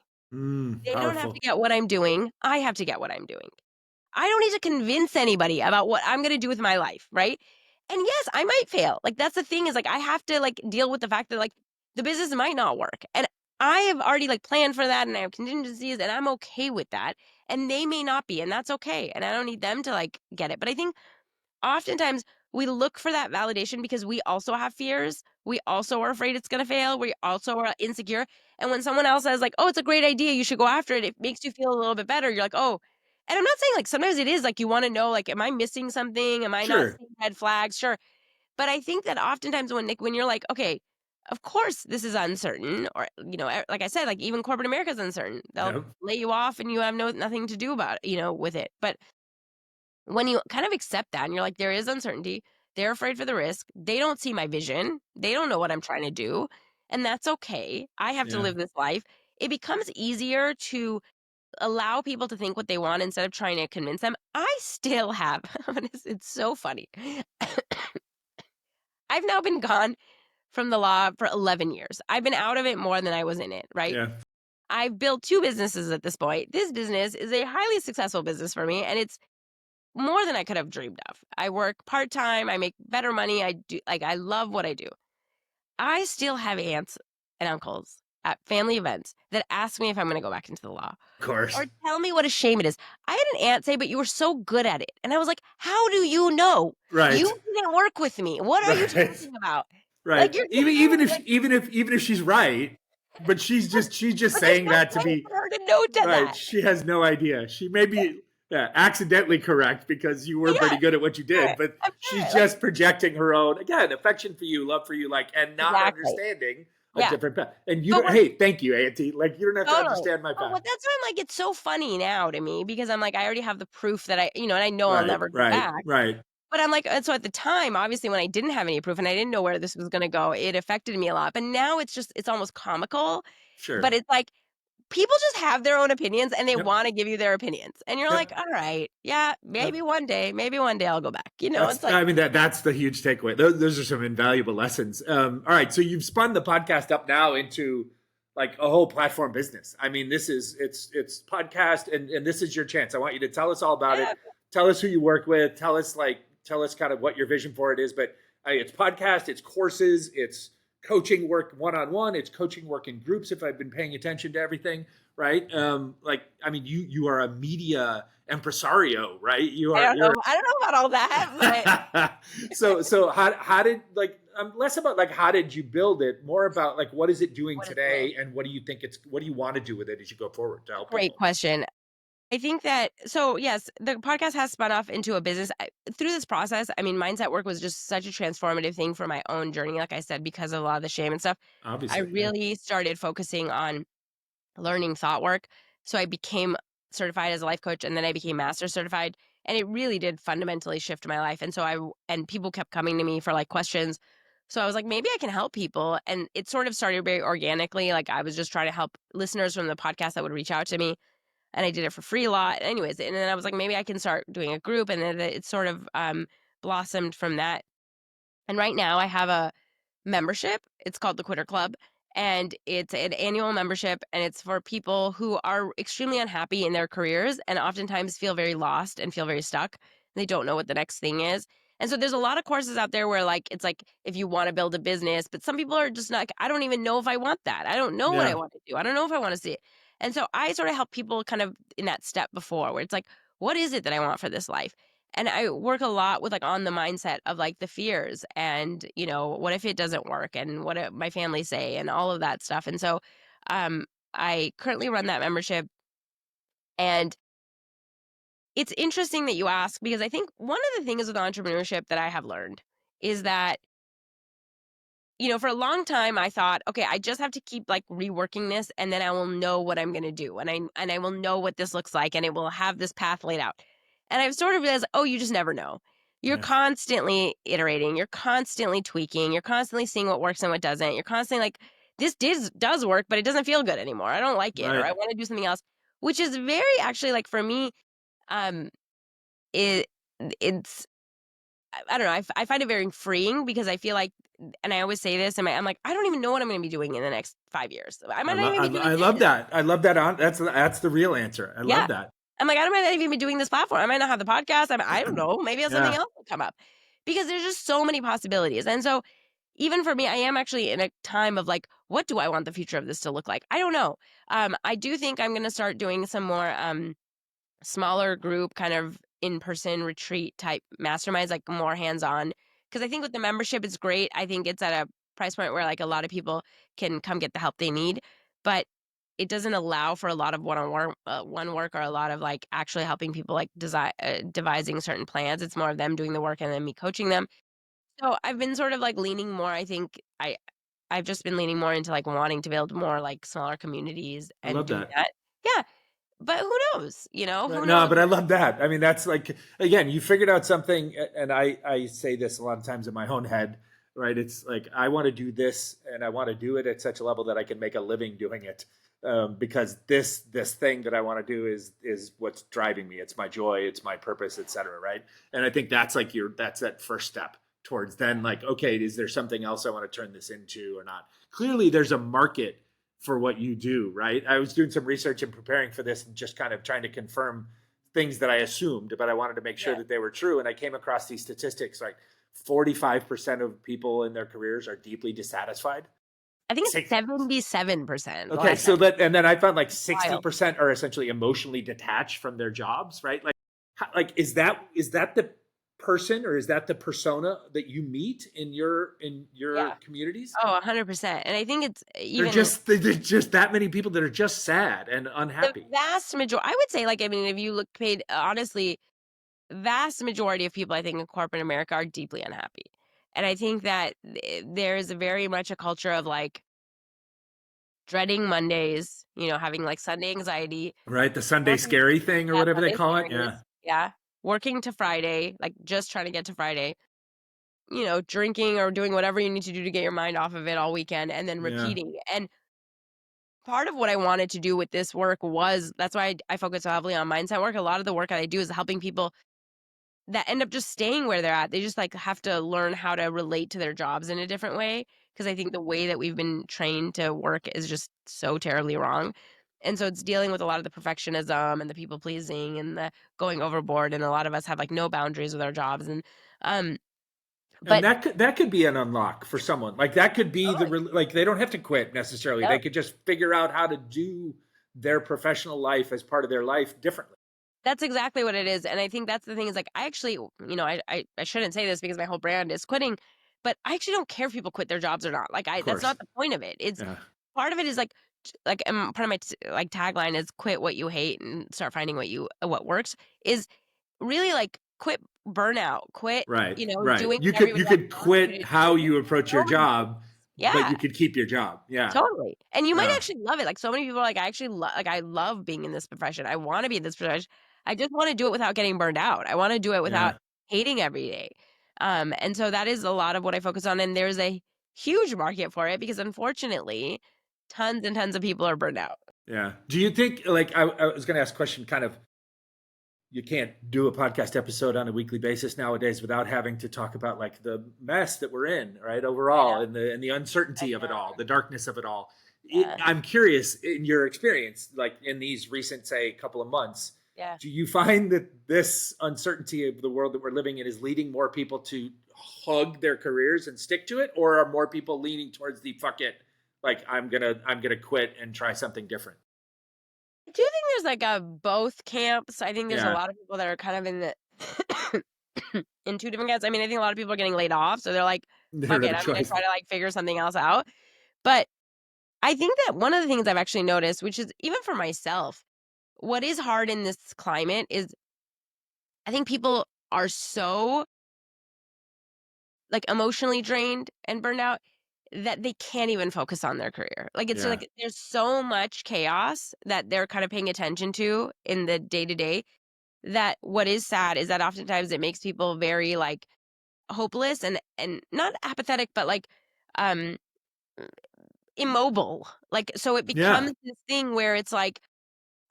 They don't have to Powerful. get what I'm doing. I have to get what I'm doing. I don't need to convince anybody about what I'm going to do with my life, right? And yes, I might fail. Like that's the thing is like I have to like deal with the fact that like the business might not work. And I have already like planned for that and I have contingencies and I'm okay with that. And they may not be, and that's okay. And I don't need them to like get it. But I think oftentimes we look for that validation because we also have fears. We also are afraid it's going to fail. We also are insecure. And when someone else says, like, oh, it's a great idea, you should go after it, it makes you feel a little bit better. You're like, oh, and I'm not saying like sometimes it is like you want to know, like, am I missing something? Am I not Sure. seeing red flags? Sure. But I think that oftentimes when you're like, okay, of course this is uncertain, or, like I said, like even corporate America is uncertain. They'll Yep. lay you off and you have nothing to do about it, with it. But when you kind of accept that and you're like, there is uncertainty, they're afraid for the risk, they don't see my vision, they don't know what I'm trying to do, and that's okay. I have to Yeah. live this life. It becomes easier to allow people to think what they want instead of trying to convince them. I still have, it's so funny. I've now been gone from the law for 11 years. I've been out of it more than I was in it, right? Yeah. I've built 2 businesses at this point. This business is a highly successful business for me, and it's more than I could have dreamed of. I work part-time, I make better money, I love what I do. I still have aunts and uncles at family events that ask me if I'm gonna go back into the law Of course. or tell me what a shame it is. I had an aunt say, "But you were so good at it." And I was like, "How do you know? Right. You didn't work with me. What are you Right. talking about?" Right. Like, you're just Even saying, even if like, even if she's right, but she's just but there's saying no that to way be for her to know to right. that. She has no idea. She may be accidentally correct because you were Yeah, pretty good at what you sure. did, but I'm she's sure, like just projecting her own again affection for you, love for you, like and not exactly. understanding a Yeah. different path. And you But don't. we're Hey, thank you, Auntie. Like you don't have to totally. understand my Oh, path. well, that's why I'm like, it's so funny now to me because I'm like, I already have the proof that and I know I'll Right. never go Right. back. Right. But I'm like, and so at the time, obviously, when I didn't have any proof and I didn't know where this was going to go, it affected me a lot. But now it's almost comical. But Sure. it's like people just have their own opinions and they Yep. want to give you their opinions. And you're like, Yep. all right, yeah, Yep. maybe one day I'll go back. It's That's like, I mean that's the huge takeaway. Those are some invaluable lessons. All right, so you've spun the podcast up now into like a whole platform business. I mean, this is it's podcast and this is your chance. I want you to tell us all about it. yeah, Tell us who you work with. Tell us kind of what your vision for it is. But it's podcast, it's courses, it's coaching work one on one, it's coaching work in groups. If I've been paying attention to everything, right? Like I mean, you are a media impresario, right? You're I don't know about all that, but so how did like less about like how did you build it, more about like what is it doing what it's doing. today and what do you want to do with it as you go forward to help Great people? question. I think that so yes, the podcast has spun off into a business. Through this process, I mean, mindset work was just such a transformative thing for my own journey. Like I said, because of a lot of the shame and stuff, I Obviously, yeah. really started focusing on learning thought work. So I became certified as a life coach, and then I became master certified, and it really did fundamentally shift my life. And so and people kept coming to me for like questions. So I was like, maybe I can help people, and it sort of started very organically. Like I was just trying to help listeners from the podcast that would reach out to me and I did it for free a lot. Anyways, and then I was like, maybe I can start doing a group, and then it sort of blossomed from that. And right now, I have a membership. It's called the Quitter Club, and it's an annual membership, and it's for people who are extremely unhappy in their careers and oftentimes feel very lost and feel very stuck. They don't know what the next thing is. And so there's a lot of courses out there where like it's like if you want to build a business, but some people are just not I don't even know if I want that. I don't know what I Yeah. want to do. I don't know if I want to see it. And so I sort of help people kind of in that step before where it's like, what is it that I want for this life? And I work a lot with like on the mindset of like the fears and, what if it doesn't work and my family say and all of that stuff. And so I currently run that membership. And it's interesting that you ask because I think one of the things with entrepreneurship that I have learned is that for a long time I thought, okay, I just have to keep like reworking this and then I will know what I'm going to do and I will know what this looks like and it will have this path laid out. And I've sort of realized, oh, you just never know. You're Yeah. constantly iterating, you're constantly tweaking, you're constantly seeing what works and what doesn't. You're constantly like does work, but it doesn't feel good anymore. I don't like it or Right. I want to do something else, which is very actually like for me um, it it's I don't know. I find it very freeing because I feel like, and I always say this, and I'm like, I don't even know what I'm going to be doing in the next 5 years. I might not even be doing I love this. that. I love that. That's the real answer. I Yeah. love that. I'm like, I might not even be doing this platform. I might not have the podcast. I don't know. Maybe something Yeah, else will come up because there's just so many possibilities. And so even for me, I am actually in a time of like, what do I want the future of this to look like? I don't know. I do think I'm going to start doing some more smaller group kind of in-person retreat type masterminds, like more hands-on. Because I think with the membership, it's great. I think it's at a price point where like a lot of people can come get the help they need, but it doesn't allow for a lot of one work or a lot of like actually helping people like devising certain plans. It's more of them doing the work and then me coaching them. So I've been sort of like leaning more. I think I've just been leaning more into like wanting to build more like smaller communities I and love do that. that. Yeah, but who knows? Right. Who No, knows? but I love that. I mean, that's like, again, you figured out something, and I say this a lot of times in my own head, right? It's like I want to do this, and I want to do it at such a level that I can make a living doing it, because this thing that I want to do is what's driving me. It's my joy, it's my purpose, etc. Right? And I think that's like that's that first step towards then like, okay, is there something else I want to turn this into or not? Clearly, there's a market for what you do, right? I was doing some research and preparing for this and just kind of trying to confirm things that I assumed, but I wanted to make sure Yeah. that they were true. And I came across these statistics like 45% of people in their careers are deeply dissatisfied. I think it's Six, 77% the okay, last I so that, and then I found like wild. 60% are essentially emotionally detached from their jobs, right? Like, like is that the person or is that the persona that you meet in your Yeah. communities? Oh, 100%. And I think it's They're even in just there's just that many people that are just sad and the unhappy. vast majority, I would say, like, I mean, if you look paid, honestly, vast majority of people I think in corporate America are deeply unhappy. And I think that there is a very much a culture of like dreading Mondays, having like Sunday anxiety, Right, the Sunday working, scary thing or yeah, whatever they Sunday call it, scaries, yeah. yeah, working to Friday, like just trying to get to Friday, drinking or doing whatever you need to do to get your mind off of it all weekend and then Yeah, repeating. And part of what I wanted to do with this work was that's why I focus so heavily on mindset work. A lot of the work that I do is helping people that end up just staying where they're at. They just like have to learn how to relate to their jobs in a different way. Cause I think the way that we've been trained to work is just so terribly wrong. And so it's dealing with a lot of the perfectionism and the people pleasing and the going overboard. And a lot of us have like no boundaries with our jobs. And, um, and but that could be an unlock for someone. Like, that could be totally, like, they don't have to quit necessarily. They no, could just figure out how to do their professional life as part of their life differently. that's exactly what it is, and I think that's the thing is, like, I actually I shouldn't say this because my whole brand is quitting, but I actually don't care if people quit their jobs or not, like, Of I that's course. not the point of it. It's Yeah. part of it is, like, part of my like, tagline is "Quit what you hate and start finding what works," is really, like, quit burnout, quit, Right, right. doing what everybody You else could wants you quit to how do. you approach your Nobody job, but Yeah. you could keep your job. Yeah. Totally, and you might Yeah. actually love it, like, so many people are like, "I actually I love being in this profession, I wanna be in this profession, I just wanna do it without getting burned out, I wanna do it without Yeah. hating every day." And so that is a lot of what I focus on, and there's a huge market for it because, unfortunately, tons and tons of people are burned out. Yeah. Do you think like I was gonna ask a question kind of, you can't do a podcast episode on a weekly basis nowadays without having to talk about like the mess that we're in, right? I know, Overall, and the I uncertainty of it all, know, the darkness of it all. yeah, I'm curious in your experience, like in these recent, say, couple of months, yeah. do you find that this uncertainty of the world that we're living in is leading more people to hug their careers and stick to it, or are more people leaning towards the fuck it, like I'm gonna quit and try something different? I do think there's, like, a both camps, I think there's a Yeah, lot of people that are kind of in the in 2 different camps, I mean, I think a lot of people are getting laid off, so they're like, they don't "Fuck have it, a I'm gonna choice. try to, like, figure something else out." But I think that one of the things I've actually noticed, which is even for myself, what is hard in this climate is I think people are so, like, emotionally drained and burned out that they can't even focus on their career. Like, it's Yeah, like there's so much chaos that they're kind of paying attention to in the day to day that what is sad is that oftentimes it makes people very, like, hopeless and not apathetic, but, like, um, immobile. Like, so it yeah. becomes this thing where it's like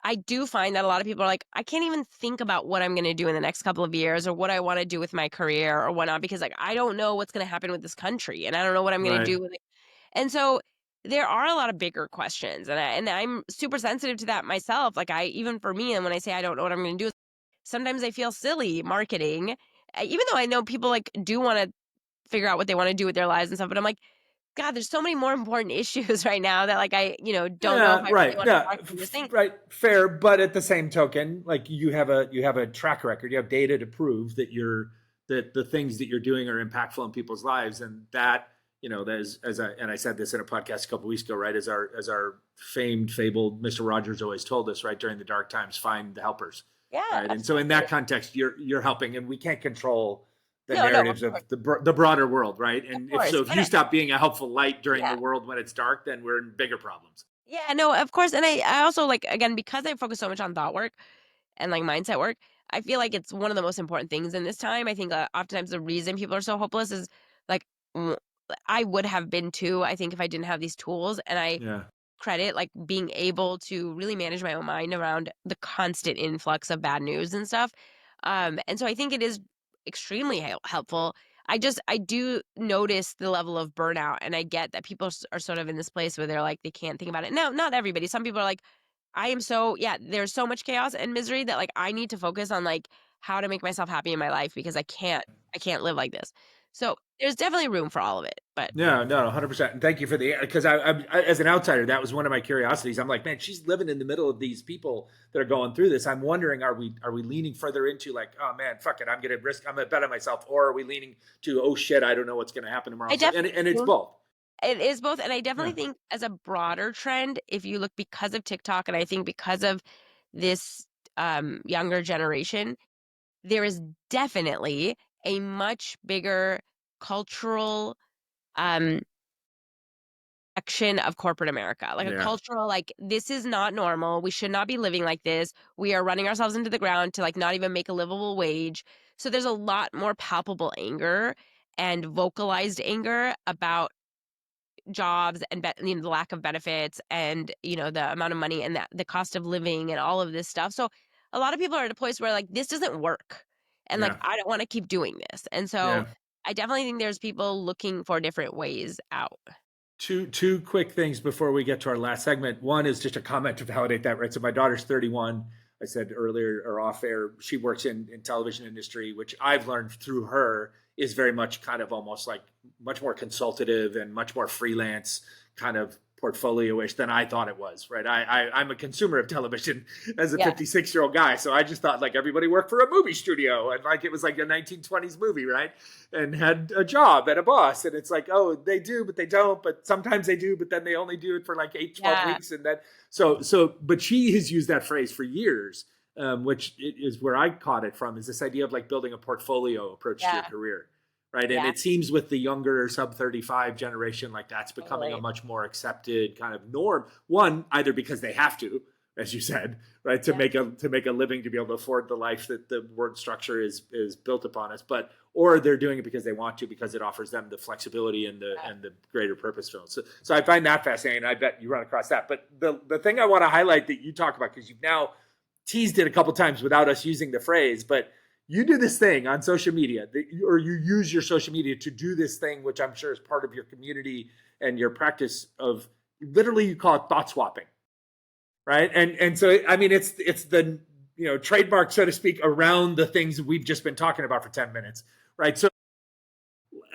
I do find that a lot of people are like, I can't even think about what I'm going to do in the next couple of years or what I want to do with my career or whatnot because like I don't know what's going to happen with this country and I don't know what I'm going to Right. do with it. And so there are a lot of bigger questions and I'm super sensitive to that myself. Like I even for me and when I say I don't know what I'm going to do, sometimes I feel silly marketing even though I know people like do want to figure out what they want to do with their lives and stuff, but I'm like God, there's so many more important issues right now that like I, don't know if Yeah, I really right. want to Yeah, market this thing. right. Fair, but at the same token, like you have a track record, you have data to prove that that the things that you're doing are impactful in people's lives, and that as I said this in a podcast a couple of weeks ago, right? As our famed fabled Mr. Rogers always told us, right? During the dark times, find the helpers, Yeah, right? And so in absolutely. that context, you're helping, and we can't control the No, no, of narratives of course, the broader world, right? of And course. if you stop being a helpful light during Yeah. the world when it's dark, then we're in bigger problems. Yeah, no, of course. And I also like again, because I focus so much on thought work and like mindset work, I feel like it's one of the most important things in this time. I think oftentimes the reason people are so hopeless is like w- I would have been too, I think, if I didn't have these tools. And I Yeah. credit like being able to really manage my own mind around the constant influx of bad news and stuff. And so I think it is extremely helpful. I do notice the level of burnout, and I get that people are sort of in this place where they're like they can't think about it. No, not everybody. Some people are like, I am so yeah. There's so much chaos and misery that like I need to focus on like how to make myself happy in my life because I can't live like this. So there's definitely room for all of it, but No, no, 100%. And thank you for the because as an outsider, that was one of my curiosities. I'm like, man, she's living in the middle of these people that are going through this. I'm wondering, are we leaning further into like, oh man, fuck it, I'm gonna bet on myself, or are we leaning to, oh shit, I don't know what's gonna happen tomorrow? I So, definitely and it's do. both. It is both, and I Yeah, definitely think as a broader trend, if you look because of TikTok, and I think because of this younger generation, there is definitely a much bigger cultural um action of corporate America. Like a yeah, cultural, like, this is not normal. We should not be living like this. We are running ourselves into the ground to like not even make a livable wage. So there's a lot more palpable anger and vocalized anger about jobs and the lack of benefits and the amount of money and the cost of living and all of this stuff. So a lot of people are at a place where like this doesn't work and like yeah, I don't want to keep doing this. And so yeah. I definitely think there's people looking for different ways out. Two quick things before we get to our last segment. One is just a comment to validate that, right? So my daughter's 31. I said earlier or off air, she works in television industry, which I've learned through her is very much kind of almost like much more consultative and much more freelance kind of portfolio-ish than I thought it was, right? I'm a consumer of television as a Yeah. 56-year-old guy. So I just thought like everybody worked for a movie studio and like it was like a 1920s movie, right? And had a job and a boss. And it's like, oh, they do, but they don't. But sometimes they do, but then they only do it for like 8, 12 Yeah. weeks. And then, but she has used that phrase for years, which is where I caught it from, is this idea of like building a portfolio approach to your Yeah. career. Right. And Yeah. it seems with the younger sub 35 generation, like that's becoming a Totally. much more accepted kind of norm. One, either because they have to, as you said, right, Yeah. to make a living, to be able to afford the life that the word structure is built upon us, but or they're doing it because they want to, because it offers them the flexibility and Yeah. the greater purpose fill. So I find that fascinating. I bet you run across that. But the thing I want to highlight that you talk about, because you've now teased it a couple times without us using the phrase, but you do this thing on social media, or you use your social media to do this thing, which I'm sure is part of your community and your practice of literally you call it thought swapping, right? And so I mean it's the trademark, so to speak, around the things we've just been talking about for 10 minutes, right? So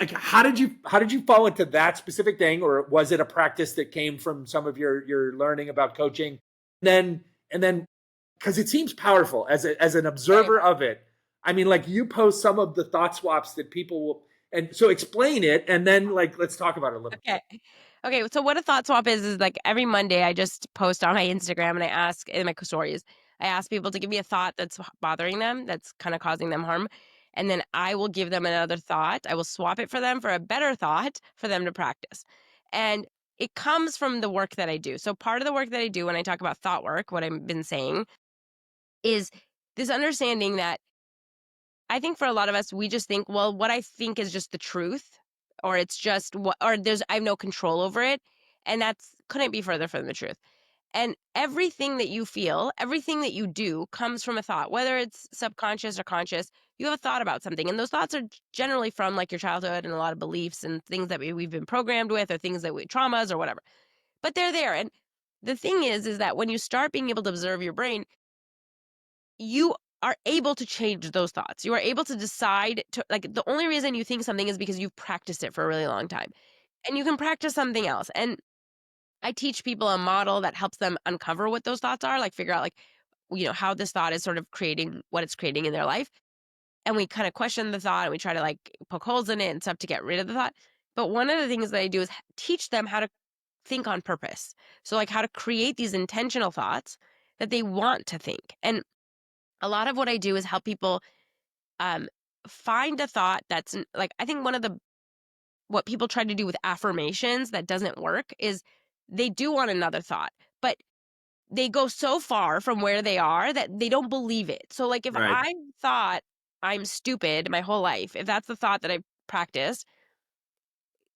like how did you fall into that specific thing, or was it a practice that came from some of your learning about coaching? And then because it seems powerful as an Very observer of it. I mean, like you post some of the thought swaps that people will, and so explain it, and then like let's talk about it a little. Okay. Okay, so what a thought swap is like every Monday I just post on my Instagram and I ask in my stories, I ask people to give me a thought that's bothering them, that's kind of causing them harm. And then I will give them another thought. I will swap it for them for a better thought for them to practice. And it comes from the work that I do. So part of the work that I do when I talk about thought work, what I've been saying is this understanding that I think for a lot of us, we just think, well, what I think is just the truth, or it's just what, or I have no control over it. And that's couldn't be further from the truth. And everything that you feel, everything that you do comes from a thought, whether it's subconscious or conscious. You have a thought about something, and those thoughts are generally from like your childhood and a lot of beliefs and things that we've been programmed with, or things that traumas or whatever. But they're there. And the thing is that when you start being able to observe your brain, you are able to change those thoughts. You are able to decide to, like, the only reason you think something is because you've practiced it for a really long time. And you can practice something else. And I teach people a model that helps them uncover what those thoughts are, like figure out like, how this thought is sort of creating what it's creating in their life. And we kind of question the thought and we try to like poke holes in it and stuff to get rid of the thought. But one of the things that I do is teach them how to think on purpose. So like how to create these intentional thoughts that they want to think. And a lot of what I do is help people um, find a thought that's like, I think one of the what people try to do with affirmations that doesn't work is they do want another thought, but they go so far from where they are that they don't believe it. So like if Right. I thought I'm stupid my whole life, if that's the thought that I've practiced,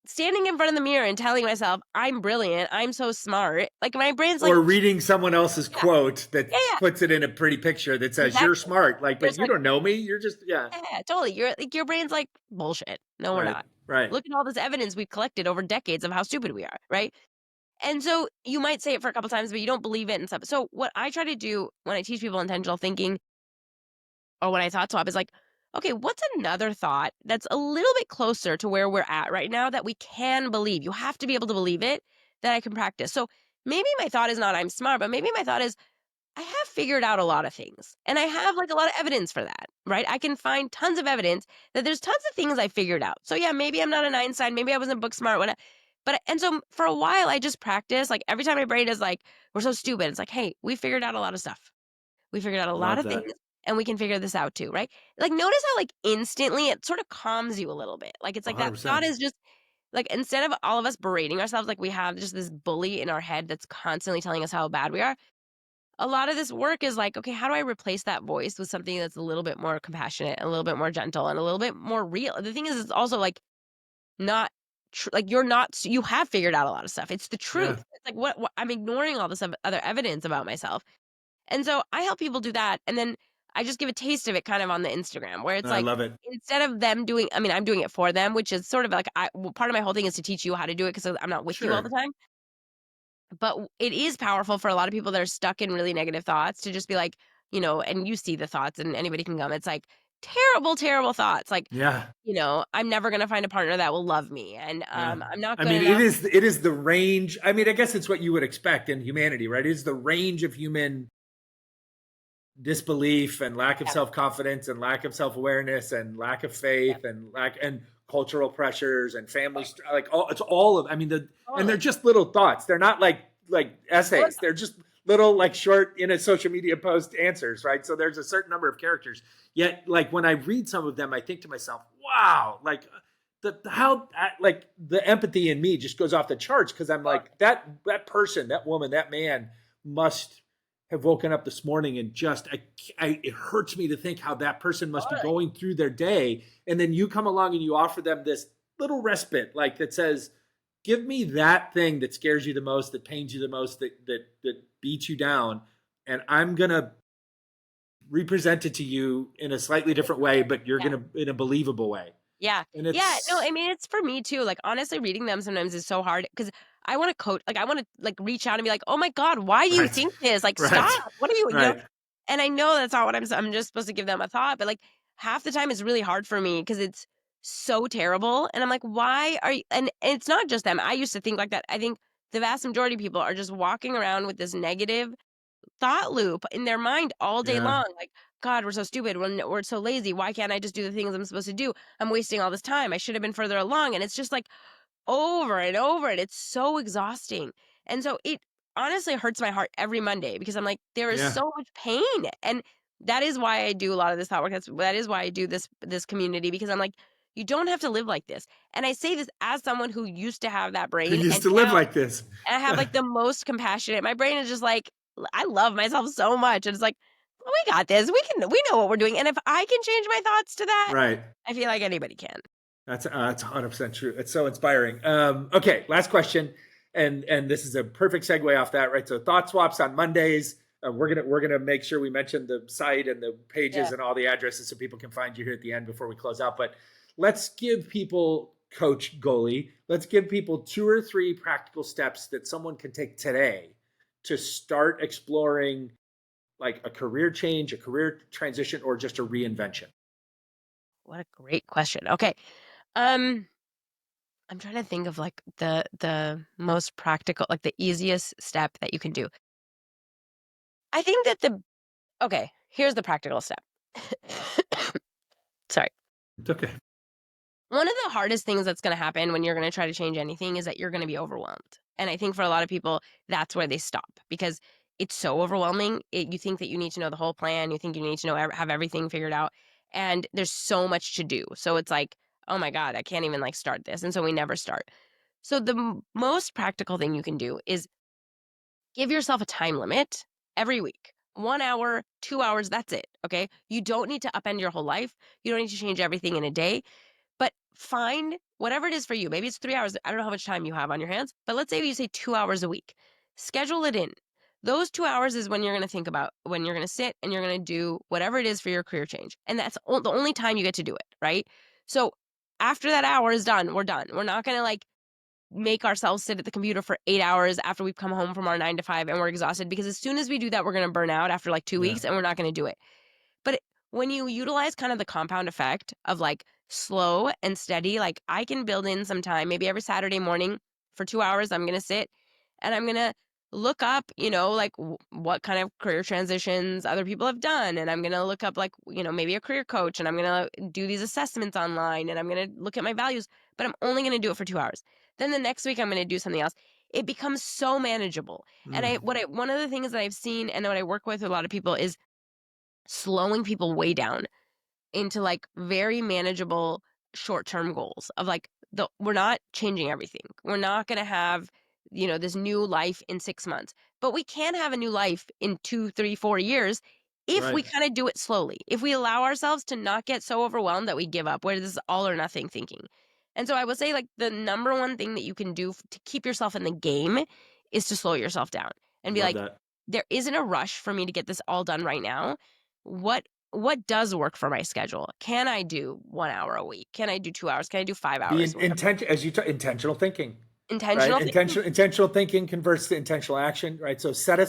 standing in front of the mirror and telling myself I'm brilliant, I'm so smart, like my brain's like, Or reading someone else's yeah, quote that yeah, yeah, puts it in a pretty picture that says you're exactly. smart. Like, but There's you like, don't know me. You're just, yeah. yeah, totally. You're like, your brain's like, bullshit. No, we're Right. not. Right. Look at all this evidence we've collected over decades of how stupid we are, right? And so you might say it for a couple times, but you don't believe it and stuff. So what I try to do when I teach people intentional thinking, or when I thought swap, is like, okay, what's another thought that's a little bit closer to where we're at right now that we can believe? You have to be able to believe it, that I can practice. So maybe my thought is not I'm smart, but maybe my thought is I have figured out a lot of things, and I have like a lot of evidence for that, right? I can find tons of evidence that there's tons of things I figured out. So yeah, maybe I'm not an Einstein, maybe I wasn't book smart, whatever. But and so for a while I just practice. Like every time my brain is like, we're so stupid, it's like, hey, we figured out a lot of stuff. We figured out a lot Love of things, that. and we can figure this out too, right? Like notice how like instantly it sort of calms you a little bit. Like it's like that thought 100%. is just like instead of all of us berating ourselves, like we have just this bully in our head that's constantly telling us how bad we are. A lot of this work is like, okay, how do I replace that voice with something that's a little bit more compassionate, a little bit more gentle, and a little bit more real? The thing is, it's also like not like you're not, you have figured out a lot of stuff. It's the Yeah. truth. It's like what I'm ignoring all this other evidence about myself. And so I help people do that. And then I just give a taste of it kind of on the Instagram where it's I like, love it. instead of them doing, I mean, I'm doing it for them, which is sort of like, part of my whole thing is to teach you how to do it because I'm not with you all the Sure. time. But it is powerful for a lot of people that are stuck in really negative thoughts to just be like, and you see the thoughts and anybody can come. It's like terrible, terrible thoughts. Like, Yeah. I'm never going to find a partner that will love me. And Yeah. I'm not I good mean, enough. it is the range. I mean, I guess it's what you would expect in humanity, right? It is the range of human disbelief and lack of Yeah, self-confidence and lack of self-awareness and lack of yeah, faith and cultural pressures and like all it's all of, I mean, and they're totally. just little thoughts. They're not like Oh, essays. They're just little like short in a social media post answers, right? So there's a certain number of characters. Yet like when I read some of them, I think to myself, wow, like how like the empathy in me just goes off the charts because I'm like that person, that woman, that man must have woken up this morning and just it hurts me to think how that person must be totally. going through their day. And then you come along and you offer them this little respite, like that says, give me that thing that scares you the most, that pains you the most, that beats you down, and I'm gonna represent it to you in a slightly different way, but you're Yeah. gonna in a believable way. Yeah. And Yeah, no, it's I mean, it's for me too, like, honestly, reading them sometimes is so hard because I wanna coach like, I wanna, like, reach out and be like, "Oh my god, why do you right, think this? Like, stop. right, What are you" you know? right. And I know that's not what I'm just supposed to give them a thought, but, like, half the time it's really hard for me because it's so terrible, and I'm like, "Why are you" and it's not just them, I used to think like that. I think the vast majority of people are just walking around with this negative thought loop in their mind all day Yeah, long, like, "God, we're so stupid, we're so lazy, why can't I just do the things I'm supposed to do? I'm wasting all this time, I should have been further along," and it's just, like, over and over, and it's so exhausting, and so it honestly hurts my heart every Monday because I'm like, there is yeah. so much pain, and that is why I do a lot of this thought work, that is why I do this community because I'm like, "You don't have to live like this," and I say this as someone who used to have that Who brain, used and to live now like this? and I have, like, the most compassionate my brain is just like, I love myself so much, and it's like, "We got this, we know what we're doing," and if I can change my thoughts to that, Right. I feel like anybody can. That's 100% true. It's so inspiring. Okay, last question. And this is a perfect segue off that, right? So thought swaps on Mondays. We're gonna make sure we mention the site and the pages and all the addresses so people can find you here at the end before we close out. But let's give people, Coach Goli, let's give people 2 or 3 practical steps that someone can take today to start exploring like a career change, a career transition, or just a reinvention. What a great question. Okay. I'm trying to think of like the most practical, like the easiest step that you can do. I think that okay, here's the practical step. Sorry. It's okay. One of the hardest things that's going to happen when you're going to try to change anything is that you're going to be overwhelmed. And I think for a lot of people, that's where they stop because it's so overwhelming. You think that you need to know the whole plan. You think you need to know, have everything figured out. And there's so much to do. So it's like, oh my God, I can't even like start this. And so we never start. So the most practical thing you can do is give yourself a time limit every week. 1 hour, 2 hours, that's it. Okay. You don't need to upend your whole life. You don't need to change everything in a day. But find whatever it is for you. Maybe it's 3 hours. I don't know how much time you have on your hands, but let's say you say 2 hours a week. Schedule it in. Those 2 hours is when you're going to think about, when you're going to sit and you're going to do whatever it is for your career change. And that's the only time you get to do it, right? So after that hour is done, we're done. We're not going to like make ourselves sit at the computer for 8 hours after we've come home from our 9 to 5 and we're exhausted because as soon as we do that, we're going to burn out after like 2 weeks and we're not going to do it. But when you utilize kind of the compound effect of like slow and steady, like I can build in some time, maybe every Saturday morning for 2 hours, I'm going to sit and I'm going to look up, like what kind of career transitions other people have done. And I'm going to look up like, maybe a career coach and I'm going to do these assessments online and I'm going to look at my values, but I'm only going to do it for 2 hours. Then the next week I'm going to do something else. It becomes so manageable. And one of the things that I've seen and what I work with a lot of people is slowing people way down into like very manageable short-term goals of like we're not changing everything. We're not going to have, this new life in 6 months, but we can have a new life in 2, 3, 4 years if we kind of do it slowly. If we allow ourselves to not get so overwhelmed that we give up, where this is all or nothing thinking. And so I would say like the number one thing that you can do to keep yourself in the game is to slow yourself down and be like, there isn't a rush for me to get this all done right now. What does work for my schedule? Can I do 1 hour a week? Can I do 2 hours? Can I do 5 hours? Intentional thinking. Intentional thinking. Intentional thinking converts to intentional action, right? So set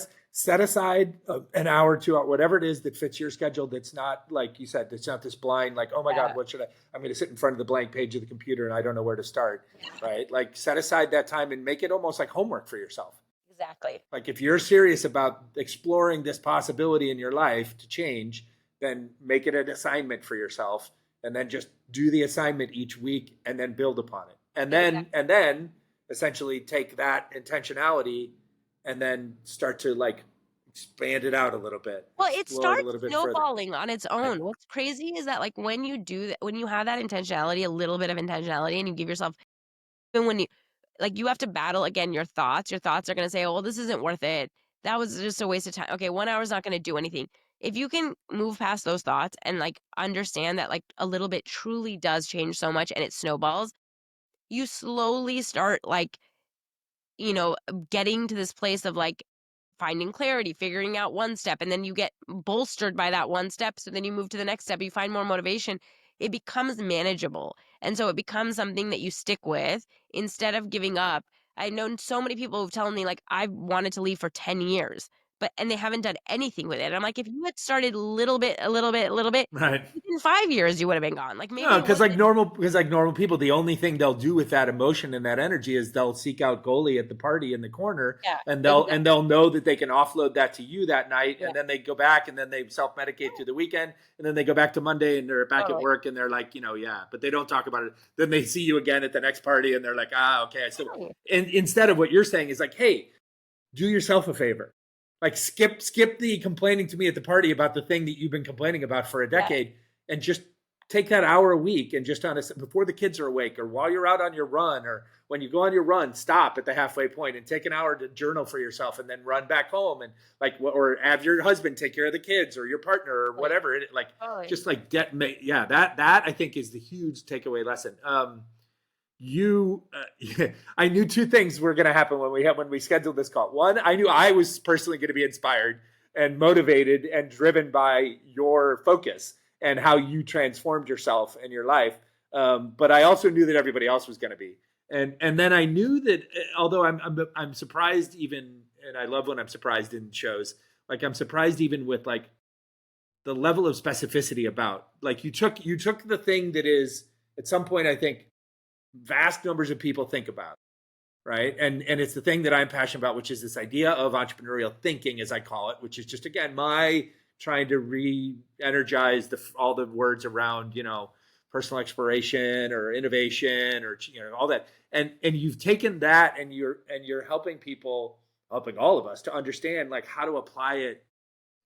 aside an hour, 2 hours, whatever it is that fits your schedule. That's not like you said. It's not this blind, like, oh my God, what should I? I'm going to sit in front of the blank page of the computer and I don't know where to start, right? Like set aside that time and make it almost like homework for yourself. Exactly. Like if you're serious about exploring this possibility in your life to change, then make it an assignment for yourself and then just do the assignment each week and then build upon it. And then essentially take that intentionality and then start to like expand it out a little bit. Well, it starts snowballing on its own. Right. What's crazy is that like when you do that, when you have that intentionality, a little bit of intentionality, and you give yourself, even when you have to battle again your thoughts are going to say, oh, well, this isn't worth it. That was just a waste of time. Okay, 1 hour is not going to do anything. If you can move past those thoughts and like understand that like a little bit truly does change so much and it snowballs, you slowly start like, getting to this place of like finding clarity, figuring out one step, and then you get bolstered by that one step. So then you move to the next step, you find more motivation. It becomes manageable. And so it becomes something that you stick with instead of giving up. I've known so many people who've told me like, I've wanted to leave for 10 years. And they haven't done anything with it. And I'm like, if you had started a little bit, right, in 5 years, you would have been gone. Like maybe because like normal people, the only thing they'll do with that emotion and that energy is they'll seek out Goli at the party in the corner, and they'll know that they can offload that to you that night, and then they go back and then they self-medicate through the weekend, and then they go back to Monday and they're back at work and they're like, but they don't talk about it. Then they see you again at the next party and they're like, okay. So and instead of what you're saying is like, hey, do yourself a favor. Like skip the complaining to me at the party about the thing that you've been complaining about for a decade, and just take that hour a week and just before the kids are awake or while you're out on your run or when you go on your run, stop at the halfway point and take an hour to journal for yourself and then run back home and or have your husband take care of the kids or your partner or whatever just like that I think is the huge takeaway lesson. I knew two things were going to happen when we scheduled this call. One, I knew I was personally going to be inspired and motivated and driven by your focus and how you transformed yourself and your life. But I also knew that everybody else was going to be. And then I knew that, although I'm surprised even, and I love when I'm surprised in shows, like I'm surprised even with like the level of specificity about, like you took the thing that is at some point, I think, vast numbers of people think about, right? And it's the thing that I'm passionate about, which is this idea of entrepreneurial thinking, as I call it, which is just, again, my trying to re-energize all the words around, personal exploration or innovation or, all that. And you've taken that and you're helping all of us to understand like how to apply it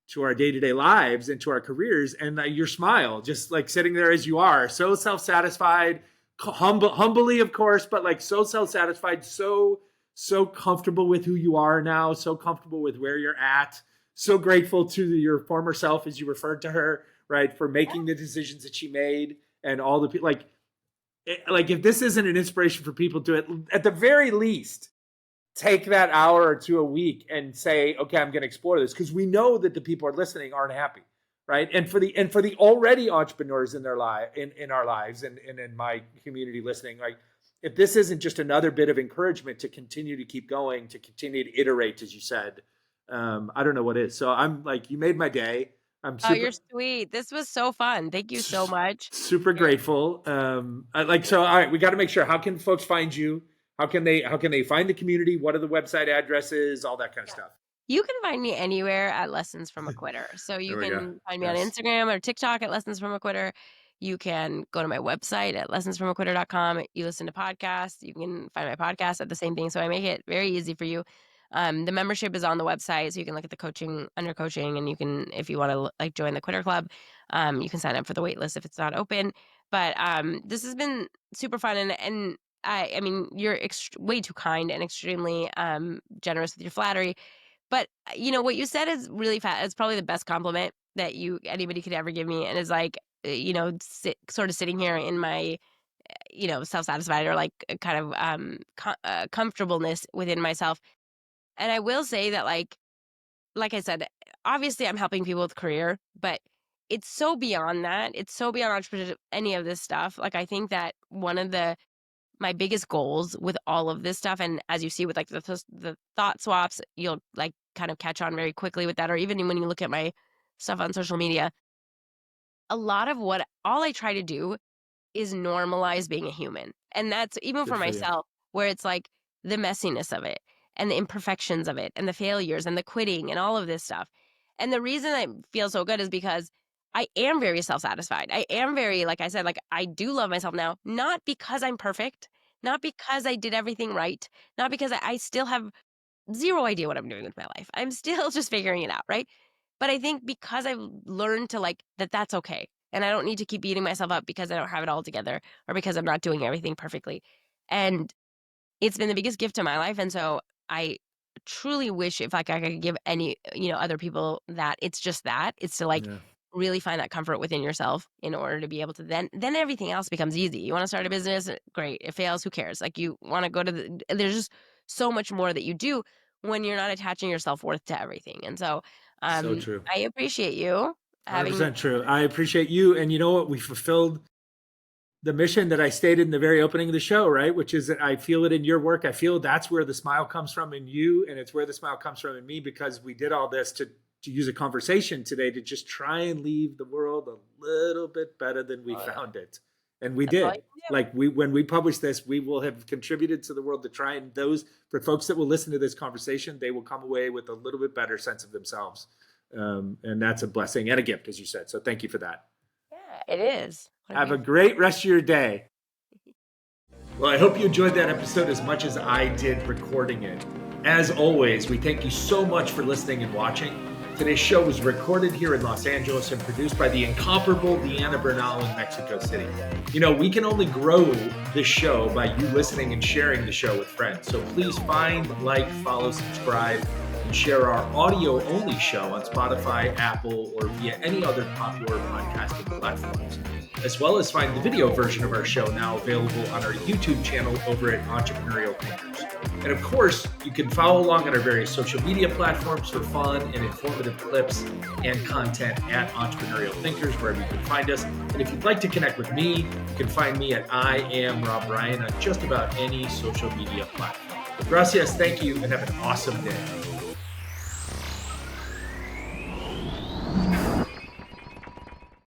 to our day-to-day lives and to our careers. And your smile, just like sitting there as you are, so self-satisfied, humbly, of course, but like so self-satisfied, so comfortable with who you are now, so comfortable with where you're at, so grateful to your former self, as you referred to her, right, for making the decisions that she made, and all the people. Like if this isn't an inspiration for people to, at the very least, take that hour or two a week and say, okay, I'm going to explore this, because we know that the people are listening aren't happy. Right. And for the already entrepreneurs in our lives and in my community listening, like if this isn't just another bit of encouragement to continue to keep going, to continue to iterate, as you said, I don't know what is. So I'm like, you made my day. You're sweet. This was so fun. Thank you so much. Super grateful. All right, we got to make sure, how can folks find you? How can they find the community? What are the website addresses? All that kind of stuff. You can find me anywhere at Lessons from a Quitter. So you can find me on Instagram or TikTok at Lessons from a Quitter. You can go to my website at lessonsfromaquitter.com. You listen to podcasts. You can find my podcast at the same thing. So I make it very easy for you. The membership is on the website, so you can look at the coaching under coaching, and you can, if you want to like join the Quitter Club, you can sign up for the wait list if it's not open. But this has been super fun, and I mean, you're way too kind and extremely generous with your flattery. But what you said is really fast. It's probably the best compliment that anybody could ever give me, and is like sort of sitting here in my self-satisfied or like kind of comfortableness within myself. And I will say that like I said, obviously I'm helping people with career, but it's so beyond that. It's so beyond entrepreneurship, any of this stuff. Like I think that one of my biggest goals with all of this stuff, and as you see with like the thought swaps, you'll like kind of catch on very quickly with that, or even when you look at my stuff on social media, a lot of all I try to do is normalize being a human. And that's even for myself, where it's like the messiness of it and the imperfections of it and the failures and the quitting and all of this stuff. And the reason I feel so good is because I am very self-satisfied. I am very, like I said, like I do love myself now, not because I'm perfect, not because I did everything right, not because I still have zero idea what I'm doing with my life. I'm still just figuring it out, right? But I think because I've learned to like that's okay. And I don't need to keep beating myself up because I don't have it all together or because I'm not doing everything perfectly. And it's been the biggest gift of my life. And so I truly wish if like I could give any, other people that, it's just that. It's to like really find that comfort within yourself in order to be able to then everything else becomes easy. You want to start a business? Great. It fails, who cares? Like you want to go to there's just so much more that you do when you're not attaching your self-worth to everything. And so so true. I appreciate you. 100% true. I appreciate you. And you know what? We fulfilled the mission that I stated in the very opening of the show, right? Which is that I feel it in your work. I feel that's where the smile comes from in you. And it's where the smile comes from in me, because we did all this to use a conversation today to just try and leave the world a little bit better than we found it. And we did. Like when we publish this, we will have contributed to the world to try, and for folks that will listen to this conversation, they will come away with a little bit better sense of themselves. And that's a blessing and a gift, as you said. So thank you for that. Yeah, it is. Have a great rest of your day. Well, I hope you enjoyed that episode as much as I did recording it. As always, we thank you so much for listening and watching. Today's show was recorded here in Los Angeles and produced by the incomparable Deanna Bernal in Mexico City. We can only grow this show by you listening and sharing the show with friends. So please find, like, follow, subscribe, and share our audio-only show on Spotify, Apple, or via any other popular podcasting platforms, as well as find the video version of our show now available on our YouTube channel over at Entrepreneurial Thinkers. And of course, you can follow along on our various social media platforms for fun and informative clips and content at Entrepreneurial Thinkers, wherever you can find us. And if you'd like to connect with me, you can find me at I Am Rob Ryan on just about any social media platform. Gracias, thank you, and have an awesome day.